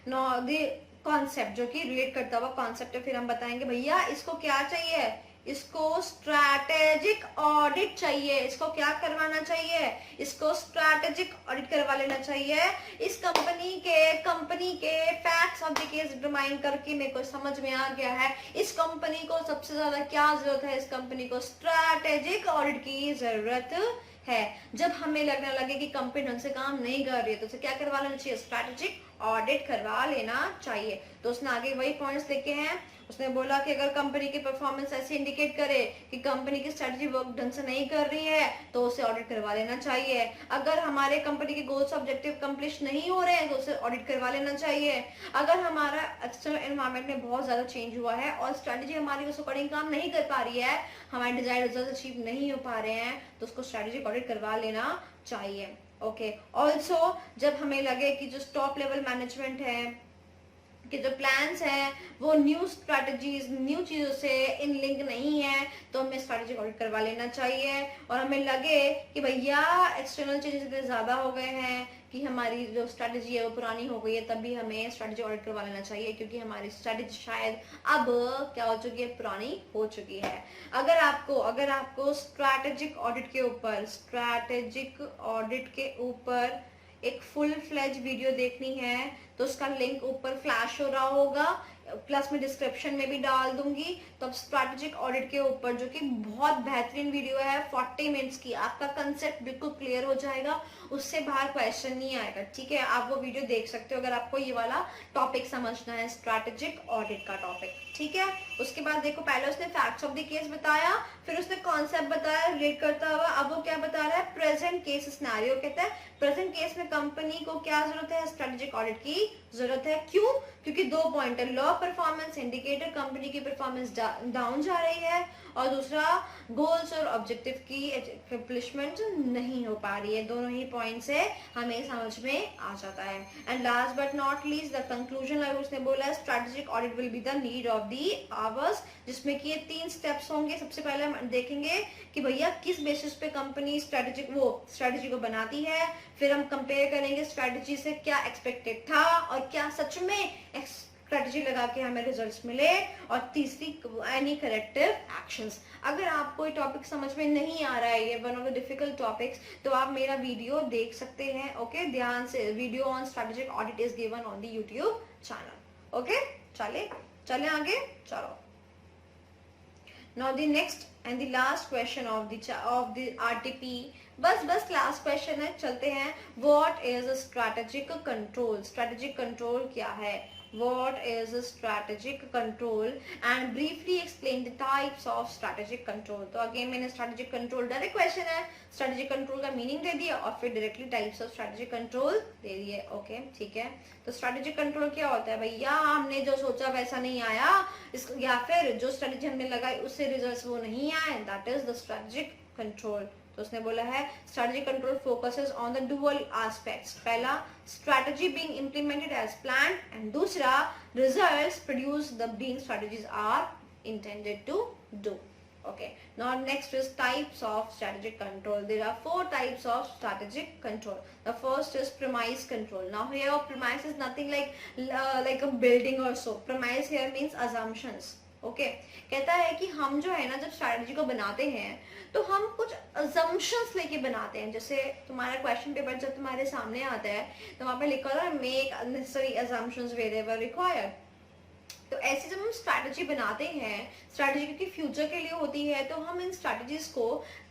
Know the concept जो कि रिलेट करता हुआ कॉन्सेप्ट है, फिर हम बताएंगे भैया इसको क्या चाहिए, इसको स्ट्रैटेजिक ऑडिट चाहिए। इसको क्या करवाना चाहिए, इसको स्ट्रैटेजिक ऑडिट करवा लेना चाहिए। इस कंपनी के facts of the case determine करके मेरे को समझ में आ गया है इस कंपनी को सबसे ज्यादा क्या जरूरत है, इस कंपनी को स्ट्रैटेजिक ऑडिट की जरूरत है। जब हमें लगने लगे कि कंपनी ढंग से काम नहीं कर रही है तो उसे क्या करवा लेना चाहिए, स्ट्रैटेजिक ऑडिट करवा लेना चाहिए। तो उसने आगे वही पॉइंट्स लिखे हैं। उसने बोला कि अगर कंपनी की परफॉर्मेंस ऐसे इंडिकेट करे कि कंपनी की स्ट्रेटजी वर्क ढंग से नहीं कर रही है तो उसे ऑडिट करवा लेना चाहिए। अगर हमारे कंपनी के गोल्स ऑब्जेक्टिव कंप्लीट नहीं हो रहे हैं तो उसे ऑडिट करवा लेना चाहिए। अगर हमारा एक्सटर्नल एनवायरनमेंट में बहुत ज्यादा चेंज हुआ है और स्ट्रेटजी हमारी उस अकॉर्डिंग काम नहीं कर पा रही है, हमारे डिजायर्ड रिजल्ट अचीव नहीं हो पा रहे हैं, तो उसको स्ट्रेटजी ऑडिट करवा लेना चाहिए। ओके, ऑल्सो जब हमें लगे कि जो टॉप लेवल मैनेजमेंट है कि जो प्लान्स हैं वो न्यू स्ट्रैटेजीज न्यू चीजों से इन लिंक नहीं है तो हमें स्ट्रैटेजी ऑडिट करवा लेना चाहिए। और हमें लगे कि भैया एक्सटर्नल चेंजेस इतने ज्यादा हो गए हैं कि हमारी जो स्ट्रैटेजी है वो पुरानी हो गई है, तब भी हमें स्ट्रैटेजी ऑडिट करवा लेना चाहिए क्योंकि हमारी स्ट्रैटेजी शायद अब क्या हो चुकी है, पुरानी हो चुकी है। अगर आपको स्ट्रैटेजिक ऑडिट के ऊपर एक फुल फ्लेज वीडियो देखनी है तो उसका लिंक ऊपर फ्लैश हो रहा होगा, प्लस में डिस्क्रिप्शन में भी डाल दूंगी। तो अब स्ट्रैटेजिक ऑडिट के ऊपर जो कि बहुत बेहतरीन वीडियो है 40 मिनट्स की, आपका कंसेप्ट बिल्कुल क्लियर हो जाएगा, उससे बाहर क्वेश्चन नहीं आएगा। ठीक है, आप वो वीडियो देख सकते हो अगर आपको ये वाला टॉपिक समझना है, स्ट्रैटेजिक ऑडिट का टॉपिक। ठीक है, उसके बाद देखो पहले उसने फैक्ट्स ऑफ द केस बताया, फिर उसने कॉन्सेप्ट बताया रिलेट करता हुआ। अब वो क्या बता रहा है, प्रेजेंट केस सिनेरियो। कहता है प्रेजेंट केस में कंपनी को क्या जरूरत है, स्ट्रैटेजिक ऑडिट की जरूरत है। क्यों? क्योंकि दो पॉइंट है, लो परफॉर्मेंस इंडिकेटर, कंपनी की परफॉर्मेंस डाउन जा रही है, और दूसरा गोल्स और ऑब्जेक्टिव की एक्सप्लिशमेंट नहीं हो पा रही है। दोनों ही पॉइंट से हमें समझ में आ जाता है। And last but not least the conclusion, उसने बोला strategic audit will be the need of the hours, जिसमें कि ये 3 स्टेप्स होंगे। सबसे पहले हम देखेंगे कि भैया किस बेसिस पे कंपनी स्ट्रैटेजी को बनाती है, फिर हम कंपेयर करेंगे स्ट्रैटेजी से क्या एक्सपेक्टेड था और क्या सच में स्ट्रैटेजी लगा के हमें रिजल्ट्स मिले, और तीसरी एनी करेक्टिव एक्शंस। अगर आपको ये टॉपिक समझ में नहीं आ रहा है, ये one of the difficult topics, तो आप मेरा वीडियो देख सकते हैं। ओके, ध्यान से, video on strategic audit is given on the YouTube channel. Okay, चले आगे, चलो। Now the next and the last question of the RTP, बस लास्ट क्वेश्चन है, चलते हैं। What is a strategic control? Strategic control क्या है? What is a strategic control? And briefly explain the types of strategic control. तो अगेन मैंने strategic control डायरेक्ट क्वेश्चन है, strategic control का मीनिंग दे दिया और फिर directly types of strategic control दे दिए। ओके, ठीक है। तो strategic control क्या होता है भैया, हमने जो सोचा वैसा नहीं आया, या फिर जो स्ट्रेटेजी हमने लगाई उससे रिजल्ट्स वो नहीं आए, that is the strategic control। तो तो उसने बोला है strategic control focuses on the dual aspects, पहला strategy being implemented as plan and दूसरा results produce the being strategies are intended to do. Okay, now next is types of strategic control. There are 4 types of strategic control. The first is premise control. Now here premise is nothing like a building or so. Premise here means assumptions. Okay, कहता है कि हम जो है ना जब स्ट्रैटेजी को बनाते हैं तो हम कुछ assumptions लेके बनाते हैं. जैसे तुम्हारा क्वेश्चन पेपर जब तुम्हारे सामने आता है तो वहाँ पे लिखा होता है make unnecessary assumptions wherever required. तो ऐसे जब हम स्ट्रैटेजी बनाते हैं, स्ट्रैटेजी क्योंकि फ्यूचर के लिए होती है, तो हम इन स्ट्रैटेजीज को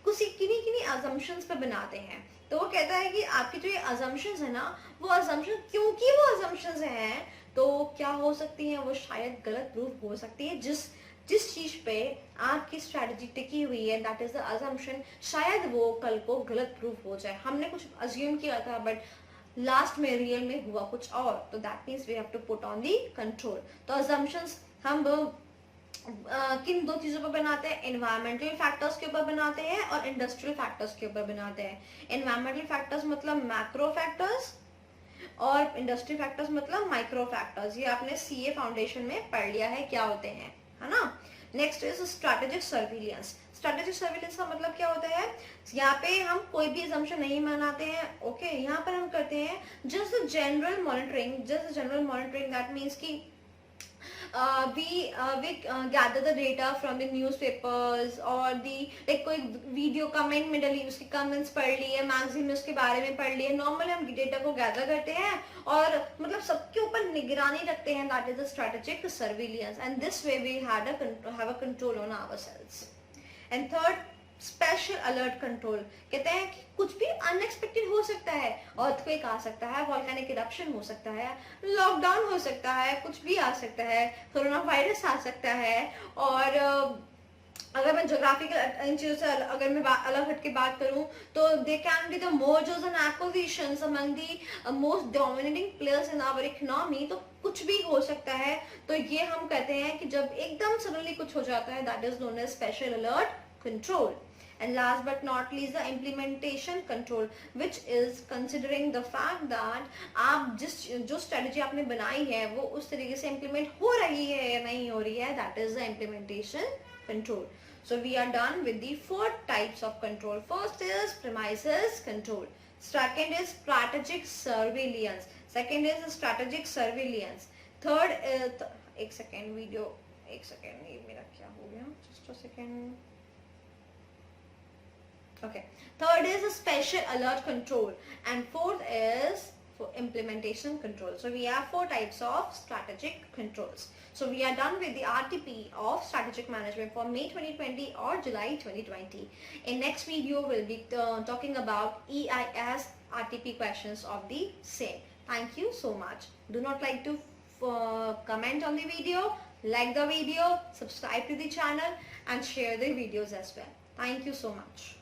कुछ किन्हीं अजम्पशंस पे बनाते हैं. तो वो कहता है कि आपकी जो ये अजम्पशंस है ना, वो अजम्पशन क्योंकि वो अजम्पशंस हैं तो क्या हो सकती हैं, वो शायद गलत प्रूफ हो सकती है. जिस चीज पे आपकी स्ट्रैटेजी टिकी हुई है, दैट इज द अजम्पशन, शायद वो कल को गलत प्रूफ हो जाए. हमने कुछ अज्यूम किया था बट लास्ट में रियल में हुआ कुछ और, तो that means we have to put on the control. तो अजम्पशंस हम किन 2 चीजों पर बनाते हैं, एनवायरमेंटल फैक्टर्स के ऊपर बनाते हैं और इंडस्ट्रियल फैक्टर्स के ऊपर बनाते हैं. एनवायरमेंटल फैक्टर्स मतलब मैक्रो फैक्टर्स और इंडस्ट्रियल फैक्टर्स मतलब माइक्रो फैक्टर्स. ये आपने सीए फाउंडेशन में पढ़ लिया है क्या होते हैं, है ना. Next is strategic surveillance. Strategic surveillance का मतलब क्या होता है, यहाँ पे हम कोई भी assumption नहीं बनाते हैं. ओके, यहाँ पर हम करते हैं just general monitoring. That means कि we gather the data from the newspapers और like कोई वीडियो कमेंट में डली, उसकी कमेंट्स पढ़ लिए, मैगजीन में उसके बारे में पढ़ लिए. नॉर्मली हम डेटा को गैदर करते हैं और मतलब सबके ऊपर निगरानी रखते हैं. That is the strategic surveillance and this way we have a control on ourselves. And third, special alert control. कहते हैं कि कुछ भी अनएक्सपेक्टेड हो सकता है, अर्थक्वेक आ सकता है, वोल्केनिक इरप्शन हो सकता है, लॉकडाउन हो सकता है, कुछ भी आ सकता है, कोरोना वायरस आ सकता है. और अगर मैं ज्योग्राफिकल इन चीजों से अगर मैं अलग हट के बात करूं तो they can be the mergers and acquisitions among the most dominating players in our economy. तो कुछ भी हो सकता है. तो ये हम कहते हैं कि जब एकदम सडनली कुछ हो जाता है, that is known as special alert control. And last but not least the implementation control, which is considering the fact that आप जो strategy आपने बनाई है वो उस तरीके से implement हो रही है या नहीं हो रही है, that is the implementation control. So we are done with the 4 types of control. First is premises control. Second is strategic surveillance. Third is एक second ये मेरा क्या हो गया, just a second. Okay, third is a special alert control and fourth is for implementation control. So we have 4 types of strategic controls. So we are done with the RTP of strategic management for May 2020 or July 2020. In next video we'll be talking about EIS RTP questions of the same. Thank you so much. Do not like to comment on the video, like the video, subscribe to the channel and share the videos as well. Thank you so much.